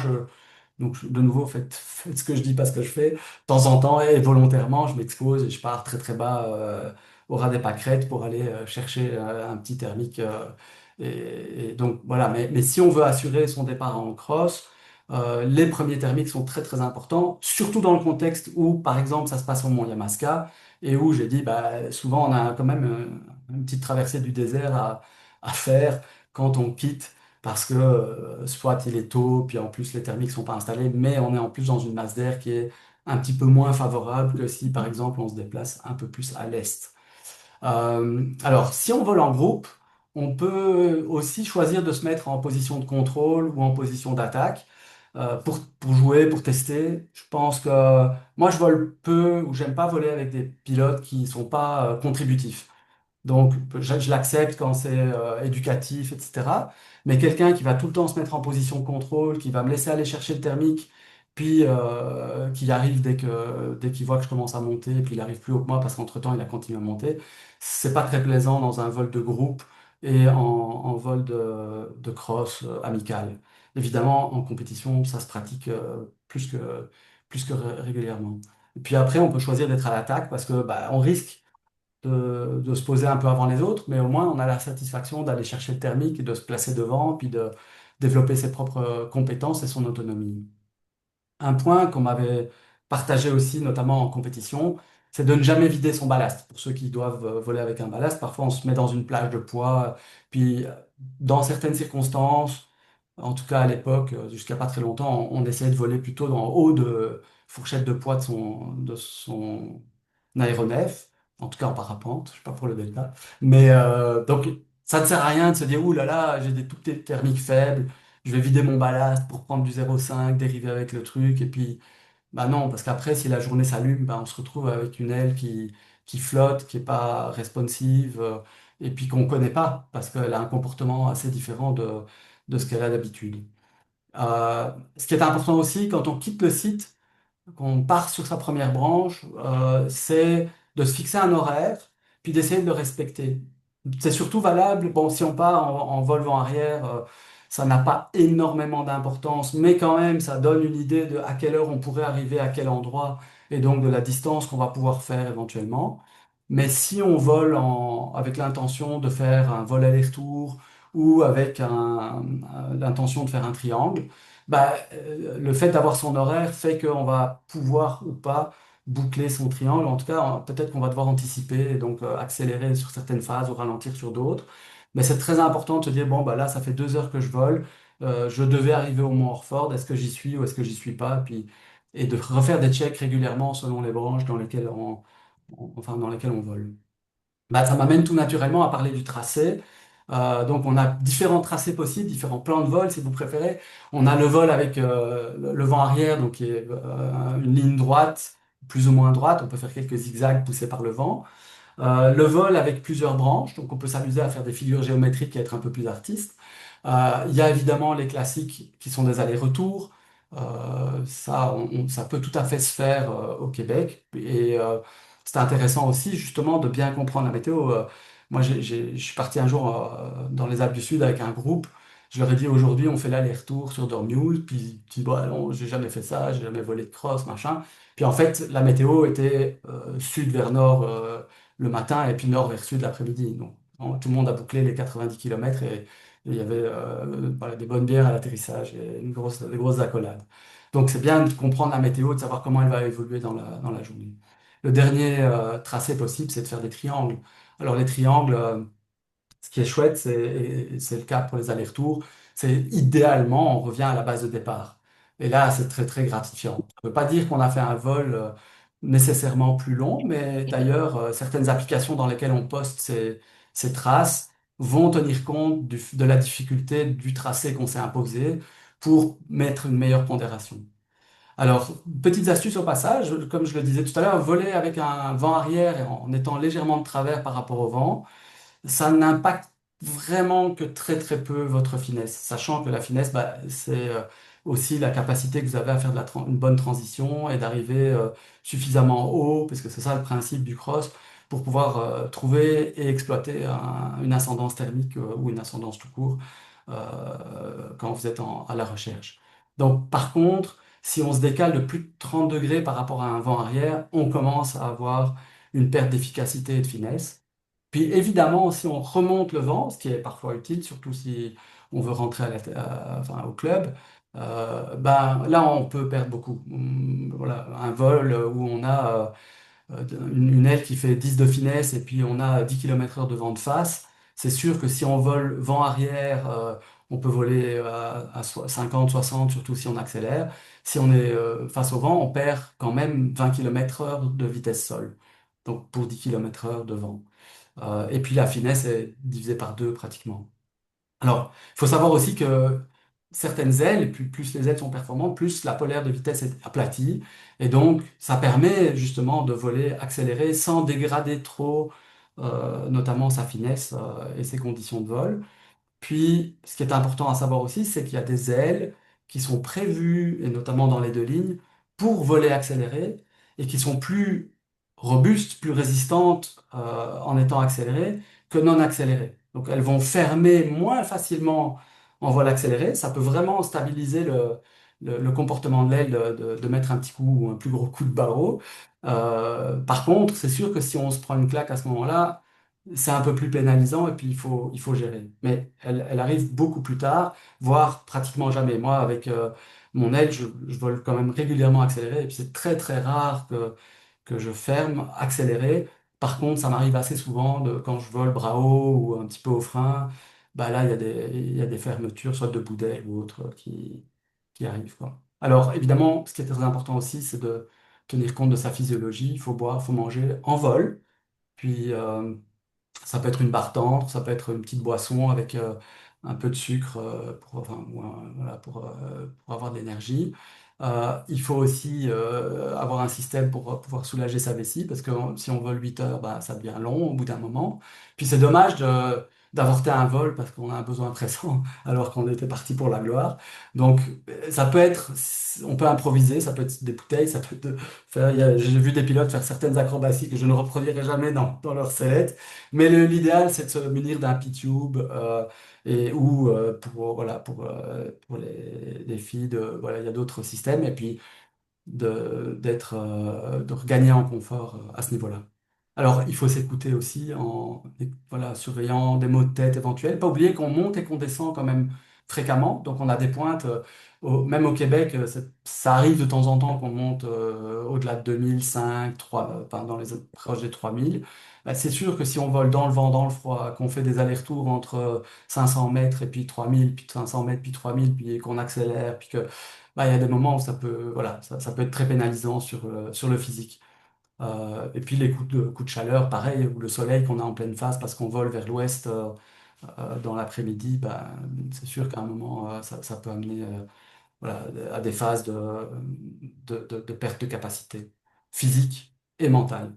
donc de nouveau, faites ce que je dis, pas ce que je fais. De temps en temps et volontairement, je m'expose et je pars très très bas au ras des pâquerettes pour aller chercher un petit thermique. Et donc voilà, mais si on veut assurer son départ en cross, les premiers thermiques sont très très importants, surtout dans le contexte où, par exemple, ça se passe au Mont Yamaska et où j'ai dit, bah, souvent on a quand même une petite traversée du désert à faire quand on quitte, parce que soit il est tôt, puis en plus les thermiques sont pas installés, mais on est en plus dans une masse d'air qui est un petit peu moins favorable que si, par exemple, on se déplace un peu plus à l'est. Alors, si on vole en groupe, on peut aussi choisir de se mettre en position de contrôle ou en position d'attaque pour jouer, pour tester. Je pense que moi, je vole peu ou j'aime pas voler avec des pilotes qui sont pas contributifs. Donc, je l'accepte quand c'est éducatif, etc. Mais quelqu'un qui va tout le temps se mettre en position de contrôle, qui va me laisser aller chercher le thermique, puis qui arrive dès qu'il voit que je commence à monter, puis il arrive plus haut que moi parce qu'entre-temps, il a continué à monter, c'est pas très plaisant dans un vol de groupe et en vol de cross amical. Évidemment, en compétition, ça se pratique plus que régulièrement. Et puis après, on peut choisir d'être à l'attaque parce que bah, on risque de se poser un peu avant les autres, mais au moins on a la satisfaction d'aller chercher le thermique et de se placer devant, puis de développer ses propres compétences et son autonomie. Un point qu'on m'avait partagé aussi, notamment en compétition, c'est de ne jamais vider son ballast. Pour ceux qui doivent voler avec un ballast, parfois on se met dans une plage de poids, puis dans certaines circonstances, en tout cas à l'époque, jusqu'à pas très longtemps, on essayait de voler plutôt dans haut de fourchette de poids de son aéronef, en tout cas en parapente, je sais pas pour le delta. Mais donc ça ne sert à rien de se dire, ouh là là, j'ai des tout petits thermiques faibles, je vais vider mon ballast pour prendre du 0,5, dériver avec le truc, et puis, bah non, parce qu'après, si la journée s'allume, bah, on se retrouve avec une aile qui flotte, qui est pas responsive, et puis qu'on connaît pas, parce qu'elle a un comportement assez différent de ce qu'elle a d'habitude. Ce qui est important aussi, quand on quitte le site, qu'on part sur sa première branche, c'est de se fixer un horaire, puis d'essayer de le respecter. C'est surtout valable, bon, si on part en vol vent arrière, ça n'a pas énormément d'importance, mais quand même, ça donne une idée de à quelle heure on pourrait arriver à quel endroit, et donc de la distance qu'on va pouvoir faire éventuellement. Mais si on vole avec l'intention de faire un vol aller-retour ou avec l'intention de faire un triangle, bah, le fait d'avoir son horaire fait qu'on va pouvoir ou pas boucler son triangle. En tout cas, peut-être qu'on va devoir anticiper et donc accélérer sur certaines phases ou ralentir sur d'autres. Mais c'est très important de se dire, bon, bah là, ça fait 2 heures que je vole, je devais arriver au Mont Orford, est-ce que j'y suis ou est-ce que j'y suis pas? Et de refaire des checks régulièrement selon les branches dans lesquelles enfin, dans lesquelles on vole. Bah, ça m'amène tout naturellement à parler du tracé. Donc, on a différents tracés possibles, différents plans de vol, si vous préférez. On a le vol avec le vent arrière, donc qui est une ligne droite, plus ou moins droite. On peut faire quelques zigzags poussés par le vent. Le vol avec plusieurs branches, donc on peut s'amuser à faire des figures géométriques et être un peu plus artiste. Il y a évidemment les classiques qui sont des allers-retours. Ça, ça peut tout à fait se faire au Québec. Et c'est intéressant aussi justement de bien comprendre la météo. Moi, je suis parti un jour dans les Alpes du Sud avec un groupe. Je leur ai dit aujourd'hui on fait l'aller-retour sur Dormioul. Puis ils disent bon, non, j'ai jamais fait ça, j'ai jamais volé de cross, machin. Puis en fait, la météo était sud vers nord le matin et puis nord vers sud l'après-midi. Donc tout le monde a bouclé les 90 km et il y avait voilà, des bonnes bières à l'atterrissage et des grosses accolades. Donc c'est bien de comprendre la météo, de savoir comment elle va évoluer dans la journée. Le dernier tracé possible, c'est de faire des triangles. Alors les triangles, ce qui est chouette, et c'est le cas pour les allers-retours, c'est idéalement, on revient à la base de départ. Et là, c'est très, très gratifiant. On ne peut pas dire qu'on a fait un vol nécessairement plus long, mais d'ailleurs, certaines applications dans lesquelles on poste ces traces vont tenir compte de la difficulté du tracé qu'on s'est imposé pour mettre une meilleure pondération. Alors, petites astuces au passage, comme je le disais tout à l'heure, voler avec un vent arrière et en étant légèrement de travers par rapport au vent, ça n'impacte vraiment que très très peu votre finesse, sachant que la finesse, bah, c'est aussi la capacité que vous avez à faire une bonne transition et d'arriver suffisamment haut, parce que c'est ça le principe du cross, pour pouvoir trouver et exploiter une ascendance thermique ou une ascendance tout court quand vous êtes à la recherche. Donc par contre, si on se décale de plus de 30 degrés par rapport à un vent arrière, on commence à avoir une perte d'efficacité et de finesse. Puis évidemment, si on remonte le vent, ce qui est parfois utile, surtout si on veut rentrer enfin, au club, ben, là, on peut perdre beaucoup. Voilà, un vol où on a une aile qui fait 10 de finesse et puis on a 10 km/h de vent de face, c'est sûr que si on vole vent arrière, on peut voler à 50, 60, surtout si on accélère. Si on est face au vent, on perd quand même 20 km/h de vitesse sol, donc pour 10 km/h de vent. Et puis la finesse est divisée par deux pratiquement. Alors, il faut savoir aussi que certaines ailes, et plus les ailes sont performantes, plus la polaire de vitesse est aplatie. Et donc, ça permet justement de voler accéléré sans dégrader trop, notamment sa finesse, et ses conditions de vol. Puis, ce qui est important à savoir aussi, c'est qu'il y a des ailes qui sont prévues, et notamment dans les deux lignes, pour voler accéléré et qui sont plus robustes, plus résistantes en étant accélérées que non accélérées. Donc, elles vont fermer moins facilement en vol accéléré. Ça peut vraiment stabiliser le comportement de l'aile de mettre un petit coup ou un plus gros coup de barreau. Par contre, c'est sûr que si on se prend une claque à ce moment-là, c'est un peu plus pénalisant et puis il faut gérer. Mais elle arrive beaucoup plus tard, voire pratiquement jamais. Moi, avec mon aile, je vole quand même régulièrement accéléré et puis c'est très très rare que je ferme accéléré. Par contre, ça m'arrive assez souvent quand je vole bras haut ou un petit peu au frein, bah là, il y a des fermetures, soit de boudet ou autre, qui arrivent, quoi. Alors, évidemment, ce qui est très important aussi, c'est de tenir compte de sa physiologie. Il faut boire, il faut manger en vol. Puis, ça peut être une barre tendre, ça peut être une petite boisson avec un peu de sucre enfin, voilà, pour avoir de l'énergie. Il faut aussi avoir un système pour pouvoir soulager sa vessie, parce que si on vole 8 heures, bah, ça devient long au bout d'un moment. Puis c'est dommage d'avorter un vol parce qu'on a un besoin pressant alors qu'on était parti pour la gloire. Donc ça peut être, on peut improviser, ça peut être des bouteilles, ça peut être j'ai vu des pilotes faire certaines acrobaties que je ne reproduirai jamais dans leur sellette. Mais l'idéal, c'est de se munir d'un P-tube ou voilà, pour les filles, voilà, il y a d'autres systèmes. Et puis de regagner en confort à ce niveau-là. Alors, il faut s'écouter aussi en voilà, surveillant des maux de tête éventuels. Pas oublier qu'on monte et qu'on descend quand même fréquemment. Donc, on a des pointes, même au Québec, ça arrive de temps en temps qu'on monte au-delà de 2005, 3, enfin, dans les proches des 3000. Bah, c'est sûr que si on vole dans le vent, dans le froid, qu'on fait des allers-retours entre 500 mètres et puis 3000, puis 500 mètres, puis 3000, puis qu'on accélère, puis que, bah, il y a des moments où ça peut, voilà, ça peut être très pénalisant sur le physique. Et puis les coups de chaleur, pareil, ou le soleil qu'on a en pleine face parce qu'on vole vers l'ouest dans l'après-midi, ben, c'est sûr qu'à un moment, ça peut amener voilà, à des phases de perte de capacité physique et mentale.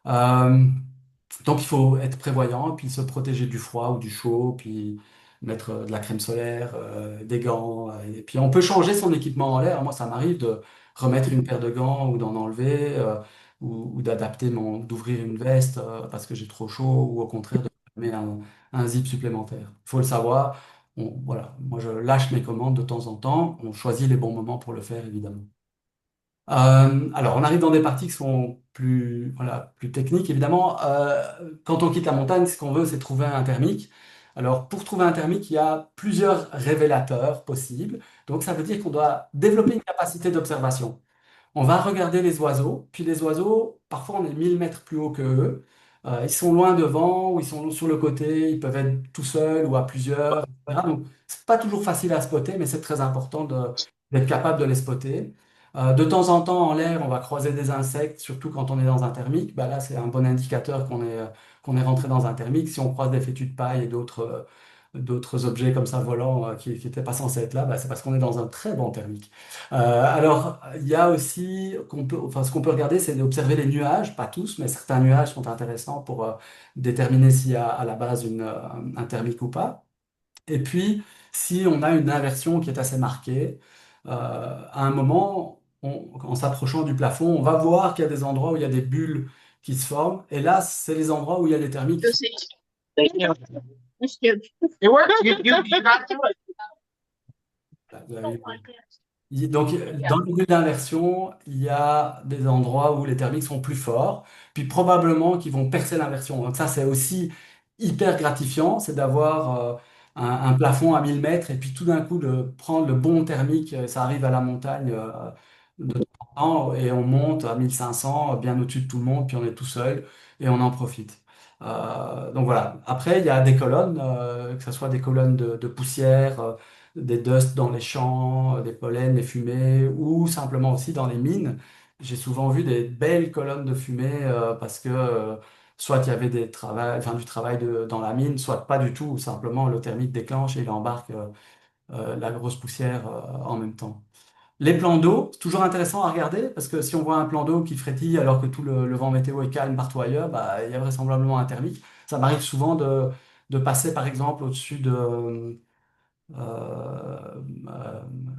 Euh, donc il faut être prévoyant, puis se protéger du froid ou du chaud, puis mettre de la crème solaire, des gants. Et puis on peut changer son équipement en l'air. Moi, ça m'arrive de remettre une paire de gants ou d'en enlever, ou d'adapter d'ouvrir une veste parce que j'ai trop chaud, ou au contraire de mettre un zip supplémentaire. Il faut le savoir. Voilà, moi je lâche mes commandes de temps en temps. On choisit les bons moments pour le faire, évidemment. Alors, on arrive dans des parties qui sont plus, voilà, plus techniques, évidemment. Quand on quitte la montagne, ce qu'on veut, c'est trouver un thermique. Alors, pour trouver un thermique, il y a plusieurs révélateurs possibles. Donc, ça veut dire qu'on doit développer une capacité d'observation. On va regarder les oiseaux, puis les oiseaux, parfois on est 1000 mètres plus haut que eux. Ils sont loin devant ou ils sont sur le côté, ils peuvent être tout seuls ou à plusieurs, etc. Donc, c'est pas toujours facile à spotter, mais c'est très important d'être capable de les spotter. De temps en temps, en l'air, on va croiser des insectes, surtout quand on est dans un thermique. Bah là, c'est un bon indicateur qu'on est rentré dans un thermique. Si on croise des fétus de paille et d'autres objets comme ça volants qui n'étaient pas censés être là, bah, c'est parce qu'on est dans un très bon thermique. Alors, il y a aussi, enfin, ce qu'on peut regarder, c'est d'observer les nuages, pas tous, mais certains nuages sont intéressants pour déterminer s'il y a à la base un thermique ou pas. Et puis, si on a une inversion qui est assez marquée, à un moment, en s'approchant du plafond, on va voir qu'il y a des endroits où il y a des bulles qui se forment. Et là, c'est les endroits où il y a des thermiques qui sont... Donc, dans le milieu d'inversion, il y a des endroits où les thermiques sont plus forts, puis probablement qu'ils vont percer l'inversion. Donc ça, c'est aussi hyper gratifiant, c'est d'avoir un plafond à 1000 mètres et puis tout d'un coup de prendre le bon thermique. Ça arrive à la montagne de temps en temps et on monte à 1500, bien au-dessus de tout le monde, puis on est tout seul et on en profite. Donc voilà. Après, il y a des colonnes, que ce soit des colonnes de poussière, des dusts dans les champs, des pollens, des fumées, ou simplement aussi dans les mines. J'ai souvent vu des belles colonnes de fumée parce que soit il y avait du travail dans la mine, soit pas du tout, ou simplement le thermique déclenche et il embarque la grosse poussière en même temps. Les plans d'eau, c'est toujours intéressant à regarder parce que si on voit un plan d'eau qui frétille alors que tout le vent météo est calme partout ailleurs, bah, il y a vraisemblablement un thermique. Ça m'arrive souvent de passer par exemple au-dessus de euh,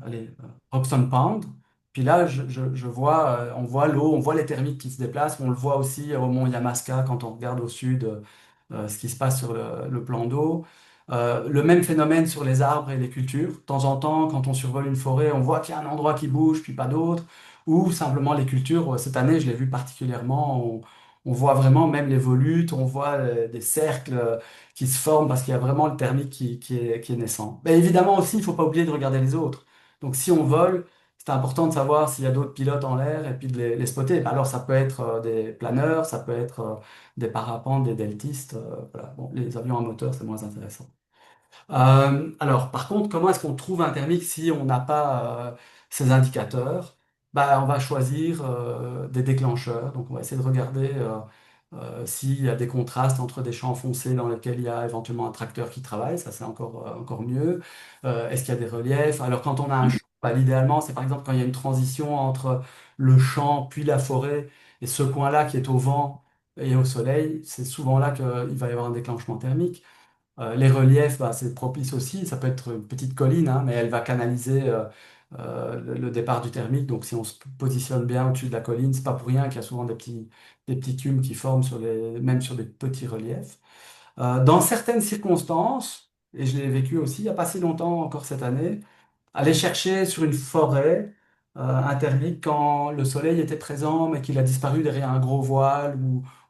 allez, Roxton Pound. Puis là, je vois, on voit l'eau, on voit les thermiques qui se déplacent. On le voit aussi au mont Yamaska quand on regarde au sud ce qui se passe sur le plan d'eau. Le même phénomène sur les arbres et les cultures. De temps en temps, quand on survole une forêt, on voit qu'il y a un endroit qui bouge, puis pas d'autre. Ou simplement les cultures. Cette année, je l'ai vu particulièrement. On voit vraiment même les volutes, on voit des cercles qui se forment parce qu'il y a vraiment le thermique qui est naissant. Mais évidemment aussi, il ne faut pas oublier de regarder les autres. Donc si on vole, c'est important de savoir s'il y a d'autres pilotes en l'air et puis de les spotter. Ben alors ça peut être des planeurs, ça peut être des parapentes, des deltistes. Voilà. Bon, les avions à moteur, c'est moins intéressant. Alors, par contre, comment est-ce qu'on trouve un thermique si on n'a pas ces indicateurs? Bah, on va choisir des déclencheurs. Donc, on va essayer de regarder s'il y a des contrastes entre des champs foncés dans lesquels il y a éventuellement un tracteur qui travaille. Ça, c'est encore mieux. Est-ce qu'il y a des reliefs? Alors, quand on a un champ, bah, l'idéalement, c'est par exemple quand il y a une transition entre le champ puis la forêt et ce coin-là qui est au vent et au soleil, c'est souvent là qu'il va y avoir un déclenchement thermique. Les reliefs, bah, c'est propice aussi. Ça peut être une petite colline, hein, mais elle va canaliser le départ du thermique. Donc, si on se positionne bien au-dessus de la colline, c'est pas pour rien qu'il y a souvent des petits cumuls qui forment même sur des petits reliefs. Dans certaines circonstances, et je l'ai vécu aussi il n'y a pas si longtemps encore cette année, aller chercher sur une forêt un thermique quand le soleil était présent, mais qu'il a disparu derrière un gros voile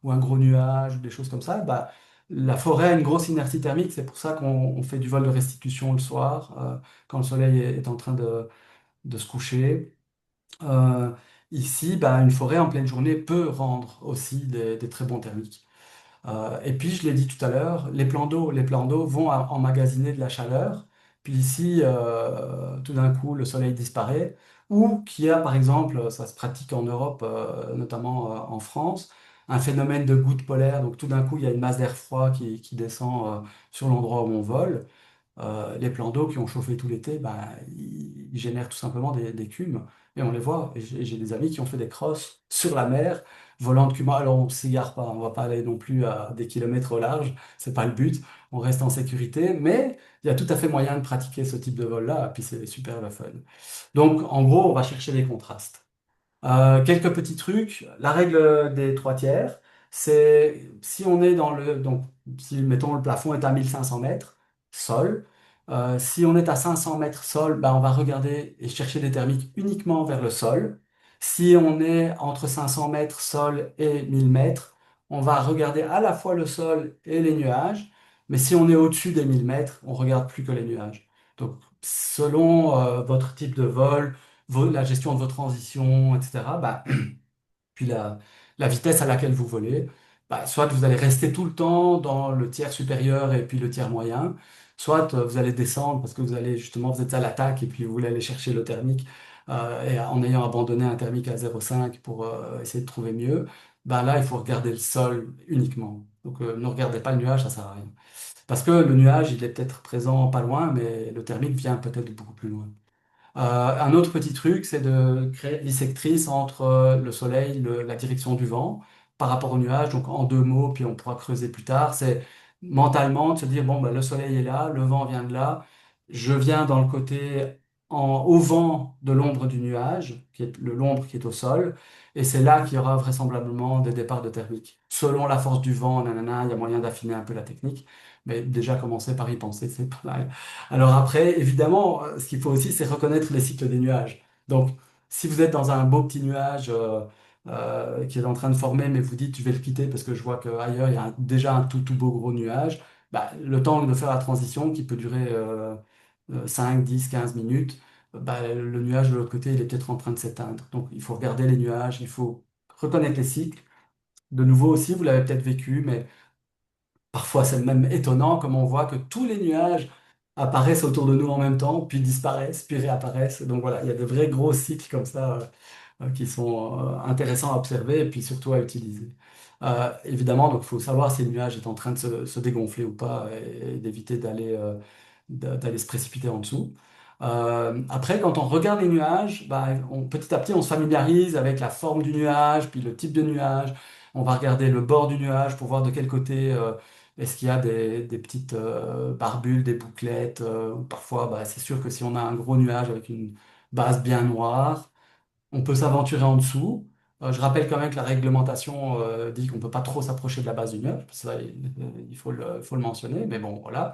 ou un gros nuage, ou des choses comme ça, bah, la forêt a une grosse inertie thermique. C'est pour ça qu'on fait du vol de restitution le soir, quand le soleil est en train de se coucher. Euh, Ici, bah, une forêt en pleine journée peut rendre aussi des très bons thermiques. Et puis, je l'ai dit tout à l'heure, les plans d'eau vont emmagasiner de la chaleur. Puis ici, tout d'un coup, le soleil disparaît. Ou qu'il y a, par exemple, ça se pratique en Europe, notamment en France, un phénomène de goutte polaire. Donc tout d'un coup, il y a une masse d'air froid qui descend sur l'endroit où on vole. Les plans d'eau qui ont chauffé tout l'été, bah, ils génèrent tout simplement des cumes. Et on les voit. Et j'ai des amis qui ont fait des crosses sur la mer, volant de cumes. Alors on ne s'égare pas, on ne va pas aller non plus à des kilomètres au large, c'est pas le but. On reste en sécurité, mais il y a tout à fait moyen de pratiquer ce type de vol-là, et puis c'est super le fun. Donc en gros, on va chercher des contrastes. Quelques petits trucs. La règle des trois tiers, c'est si on est dans le... Donc, si, mettons, le plafond est à 1500 mètres, sol. Si on est à 500 mètres sol, ben, on va regarder et chercher des thermiques uniquement vers le sol. Si on est entre 500 mètres sol et 1000 mètres, on va regarder à la fois le sol et les nuages. Mais si on est au-dessus des 1000 mètres, on regarde plus que les nuages. Donc, selon votre type de vol, la gestion de vos transitions, etc., bah, puis la vitesse à laquelle vous volez, bah, soit vous allez rester tout le temps dans le tiers supérieur et puis le tiers moyen, soit vous allez descendre parce que vous allez justement, vous êtes à l'attaque et puis vous voulez aller chercher le thermique, et en ayant abandonné un thermique à 0,5 pour essayer de trouver mieux, bah, là, il faut regarder le sol uniquement. Donc ne regardez pas le nuage, ça sert à rien. Parce que le nuage, il est peut-être présent pas loin, mais le thermique vient peut-être beaucoup plus loin. Un autre petit truc, c'est de créer une dissectrice entre le soleil, la direction du vent, par rapport au nuage. Donc en deux mots, puis on pourra creuser plus tard, c'est mentalement de se dire, bon, ben, le soleil est là, le vent vient de là, je viens dans le côté au vent de l'ombre du nuage, qui est l'ombre qui est au sol, et c'est là qu'il y aura vraisemblablement des départs de thermique. Selon la force du vent, nanana, il y a moyen d'affiner un peu la technique, mais déjà commencer par y penser, c'est pas mal. Alors après, évidemment, ce qu'il faut aussi, c'est reconnaître les cycles des nuages. Donc, si vous êtes dans un beau petit nuage qui est en train de former, mais vous dites, je vais le quitter parce que je vois qu'ailleurs, il y a déjà un tout beau gros nuage, bah, le temps de faire la transition qui peut durer 5, 10, 15 minutes, bah, le nuage de l'autre côté, il est peut-être en train de s'éteindre. Donc, il faut regarder les nuages, il faut reconnaître les cycles. De nouveau aussi, vous l'avez peut-être vécu, mais parfois, c'est même étonnant comme on voit que tous les nuages apparaissent autour de nous en même temps, puis disparaissent, puis réapparaissent. Donc voilà, il y a de vrais gros cycles comme ça qui sont intéressants à observer et puis surtout à utiliser. Évidemment, donc il faut savoir si le nuage est en train de se dégonfler ou pas et d'éviter d'aller se précipiter en dessous. Après, quand on regarde les nuages, bah, petit à petit, on se familiarise avec la forme du nuage, puis le type de nuage. On va regarder le bord du nuage pour voir de quel côté est-ce qu'il y a des petites barbules, des bouclettes. Ou parfois, bah, c'est sûr que si on a un gros nuage avec une base bien noire, on peut s'aventurer en dessous. Je rappelle quand même que la réglementation dit qu'on ne peut pas trop s'approcher de la base du nuage. Ça, il faut le mentionner, mais bon, voilà.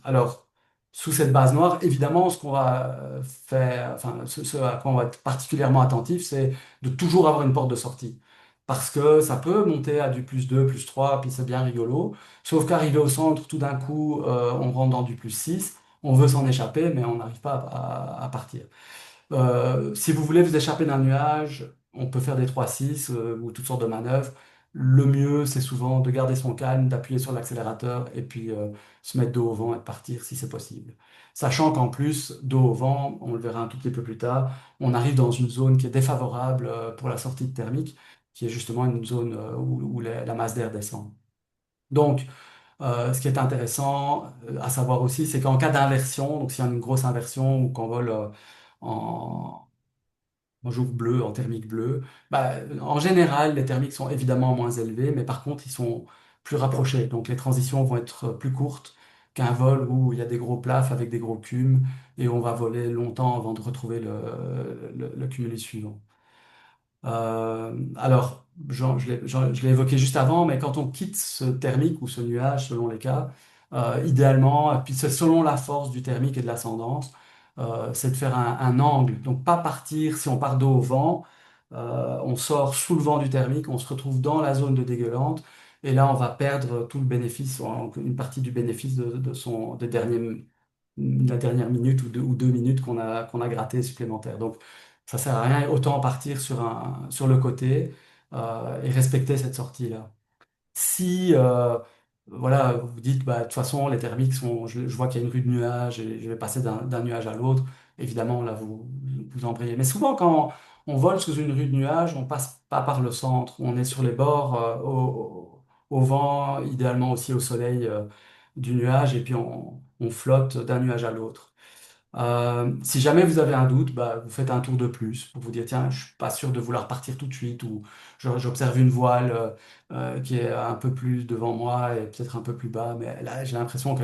Alors, sous cette base noire, évidemment, ce qu'on va faire, enfin, ce à quoi on va être particulièrement attentif, c'est de toujours avoir une porte de sortie. Parce que ça peut monter à du plus 2, plus 3, puis c'est bien rigolo. Sauf qu'arrivé au centre, tout d'un coup, on rentre dans du plus 6. On veut s'en échapper, mais on n'arrive pas à partir. Si vous voulez vous échapper d'un nuage, on peut faire des 3-6 ou toutes sortes de manœuvres. Le mieux, c'est souvent de garder son calme, d'appuyer sur l'accélérateur et puis se mettre dos au vent et de partir si c'est possible. Sachant qu'en plus, dos au vent, on le verra un tout petit peu plus tard, on arrive dans une zone qui est défavorable pour la sortie de thermique, qui est justement une zone où la masse d'air descend. Donc, ce qui est intéressant à savoir aussi, c'est qu'en cas d'inversion, donc s'il y a une grosse inversion ou qu'on vole en, en jour bleu, en thermique bleu, bah, en général, les thermiques sont évidemment moins élevés, mais par contre, ils sont plus rapprochés. Donc les transitions vont être plus courtes qu'un vol où il y a des gros plafs avec des gros cumes et on va voler longtemps avant de retrouver le cumulus suivant. Alors, je l'ai évoqué juste avant, mais quand on quitte ce thermique ou ce nuage, selon les cas, idéalement, et puis c'est selon la force du thermique et de l'ascendance, c'est de faire un angle. Donc, pas partir, si on part dos au vent, on sort sous le vent du thermique, on se retrouve dans la zone de dégueulante, et là, on va perdre tout le bénéfice, ou une partie du bénéfice la dernière minute ou 2 minutes qu'on a gratté supplémentaire. Donc, ça sert à rien, autant partir sur le côté et respecter cette sortie-là. Si voilà, vous vous dites, bah, de toute façon, les thermiques sont, je vois qu'il y a une rue de nuages et je vais passer d'un nuage à l'autre, évidemment, là, vous embrayez. Mais souvent, quand on vole sous une rue de nuages, on passe pas par le centre, on est sur les bords, au vent, idéalement aussi au soleil du nuage, et puis on flotte d'un nuage à l'autre. Si jamais vous avez un doute, bah, vous faites un tour de plus pour vous dire, tiens, je suis pas sûr de vouloir partir tout de suite, ou j'observe une voile qui est un peu plus devant moi et peut-être un peu plus bas, mais là, j'ai l'impression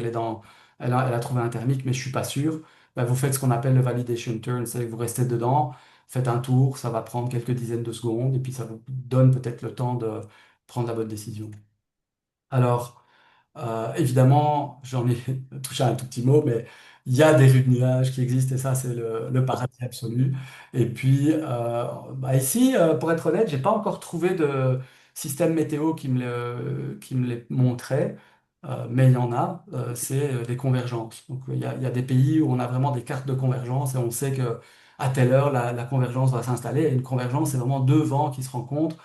elle a trouvé un thermique, mais je suis pas sûr. Bah, vous faites ce qu'on appelle le validation turn, c'est que vous restez dedans, faites un tour, ça va prendre quelques dizaines de secondes, et puis ça vous donne peut-être le temps de prendre la bonne décision. Alors, évidemment, j'en ai touché un tout petit mot, mais il y a des rues de nuages qui existent et ça, c'est le paradis absolu. Et puis, bah ici, pour être honnête, j'ai pas encore trouvé de système météo qui me les montrait, mais il y en a, c'est des convergences. Donc, il y a des pays où on a vraiment des cartes de convergence et on sait que à telle heure, la convergence va s'installer. Et une convergence, c'est vraiment deux vents qui se rencontrent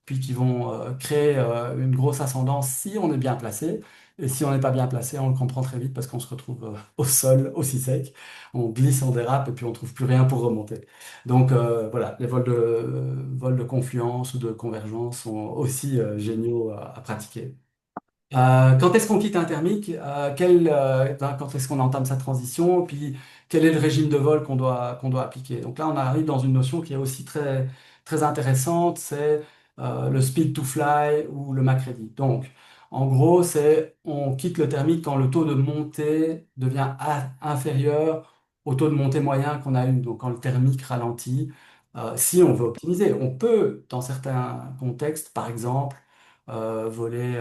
puis qui vont créer une grosse ascendance si on est bien placé. Et si on n'est pas bien placé, on le comprend très vite parce qu'on se retrouve au sol aussi sec, on glisse, on dérape et puis on trouve plus rien pour remonter. Donc voilà, les vols de confluence ou de convergence sont aussi géniaux à pratiquer. Quand est-ce qu'on quitte un thermique? Quand est-ce qu'on entame sa transition? Puis quel est le régime de vol qu'on doit appliquer? Donc là, on arrive dans une notion qui est aussi très, très intéressante, c'est le speed to fly ou le MACREDI. Donc, en gros, c'est on quitte le thermique quand le taux de montée devient inférieur au taux de montée moyen qu'on a eu. Donc, quand le thermique ralentit, si on veut optimiser, on peut, dans certains contextes, par exemple, voler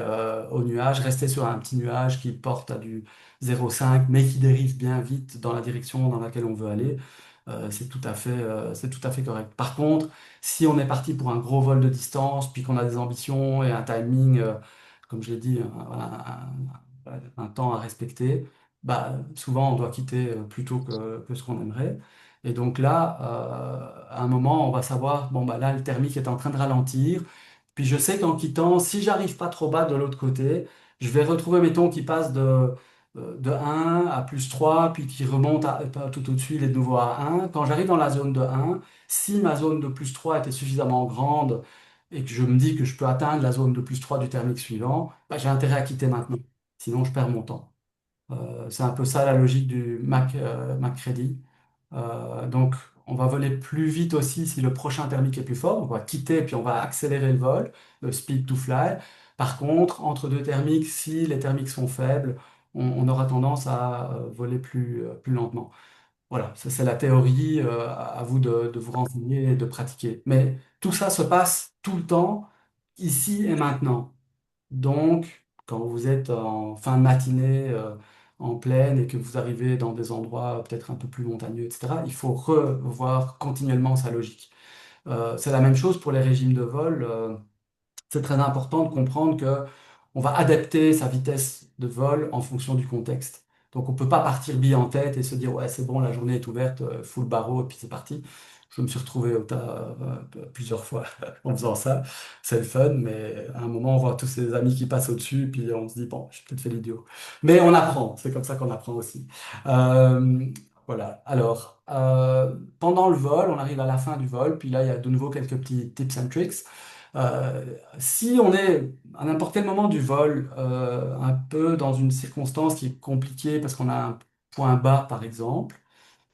au nuage, rester sur un petit nuage qui porte à du 0,5, mais qui dérive bien vite dans la direction dans laquelle on veut aller. C'est tout à fait correct. Par contre, si on est parti pour un gros vol de distance, puis qu'on a des ambitions et un timing, comme je l'ai dit, un temps à respecter, bah, souvent on doit quitter plus tôt que ce qu'on aimerait. Et donc là, à un moment, on va savoir, bon, bah, là, le thermique est en train de ralentir. Puis je sais qu'en quittant, si j'arrive pas trop bas de l'autre côté, je vais retrouver mes tons qui passent de 1 à +3, puis qui remontent tout au-dessus, il est de nouveau à 1. Quand j'arrive dans la zone de 1, si ma zone de +3 était suffisamment grande et que je me dis que je peux atteindre la zone de +3 du thermique suivant, bah, j'ai intérêt à quitter maintenant. Sinon, je perds mon temps. C'est un peu ça la logique du MACREDI. Donc, on va voler plus vite aussi si le prochain thermique est plus fort. On va quitter puis on va accélérer le vol, le speed to fly. Par contre, entre deux thermiques, si les thermiques sont faibles, on aura tendance à voler plus lentement. Voilà, ça c'est la théorie. À vous de vous renseigner et de pratiquer. Mais tout ça se passe tout le temps, ici et maintenant. Donc, quand vous êtes en fin de matinée, en plaine, et que vous arrivez dans des endroits peut-être un peu plus montagneux, etc., il faut revoir continuellement sa logique. C'est la même chose pour les régimes de vol. C'est très important de comprendre que on va adapter sa vitesse de vol en fonction du contexte. Donc on ne peut pas partir bille en tête et se dire ouais c'est bon, la journée est ouverte, full barreau et puis c'est parti. Je me suis retrouvé au tas plusieurs fois en faisant ça. C'est le fun, mais à un moment on voit tous ces amis qui passent au-dessus puis on se dit bon j'ai peut-être fait l'idiot. Mais on apprend, c'est comme ça qu'on apprend aussi. Euh, voilà. Alors pendant le vol, on arrive à la fin du vol, puis là il y a de nouveau quelques petits tips and tricks. Euh, Si on est à n'importe quel moment du vol, un peu dans une circonstance qui est compliquée parce qu'on a un point bas, par exemple.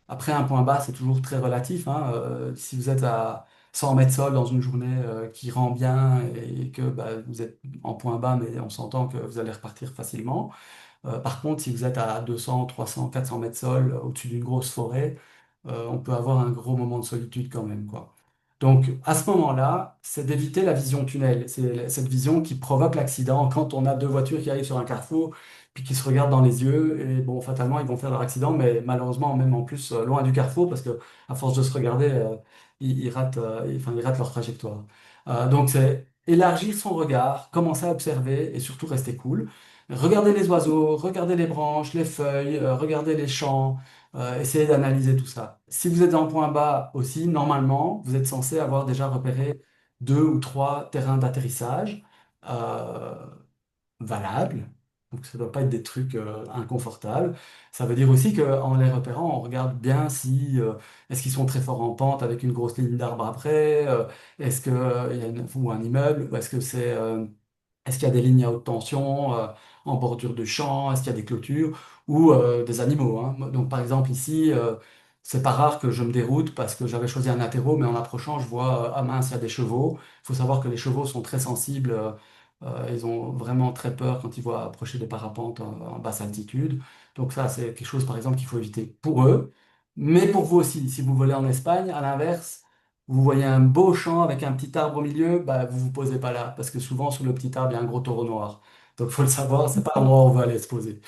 Après, un point bas, c'est toujours très relatif, hein. Si vous êtes à 100 mètres sol dans une journée qui rend bien et que bah, vous êtes en point bas, mais on s'entend que vous allez repartir facilement. Par contre, si vous êtes à 200, 300, 400 mètres sol au-dessus d'une grosse forêt, on peut avoir un gros moment de solitude quand même, quoi. Donc, à ce moment-là, c'est d'éviter la vision tunnel. C'est cette vision qui provoque l'accident quand on a deux voitures qui arrivent sur un carrefour, puis qui se regardent dans les yeux. Et bon, fatalement, ils vont faire leur accident, mais malheureusement, même en plus, loin du carrefour, parce que à force de se regarder, ils ratent, enfin, ils ratent leur trajectoire. Donc, c'est élargir son regard, commencer à observer et surtout rester cool. Regarder les oiseaux, regarder les branches, les feuilles, regarder les champs, essayez d'analyser tout ça. Si vous êtes en point bas aussi, normalement, vous êtes censé avoir déjà repéré deux ou trois terrains d'atterrissage euh, valables. Donc ça ne doit pas être des trucs inconfortables. Ça veut dire aussi qu'en les repérant, on regarde bien si est-ce qu'ils sont très forts en pente avec une grosse ligne d'arbres après, est-ce qu'il y a ou un immeuble, ou est-ce qu'il y a des lignes à haute tension en bordure de champs? Est-ce qu'il y a des clôtures ou des animaux, hein? Donc, par exemple, ici, c'est pas rare que je me déroute parce que j'avais choisi un atterro, mais en approchant, je vois, ah mince, il y a des chevaux. Il faut savoir que les chevaux sont très sensibles. Ils ont vraiment très peur quand ils voient approcher des parapentes en basse altitude. Donc, ça, c'est quelque chose, par exemple, qu'il faut éviter pour eux, mais pour vous aussi. Si vous volez en Espagne, à l'inverse, vous voyez un beau champ avec un petit arbre au milieu, bah, vous vous posez pas là, parce que souvent sous le petit arbre, il y a un gros taureau noir. Donc il faut le savoir, c'est pas l'endroit où on va aller se poser.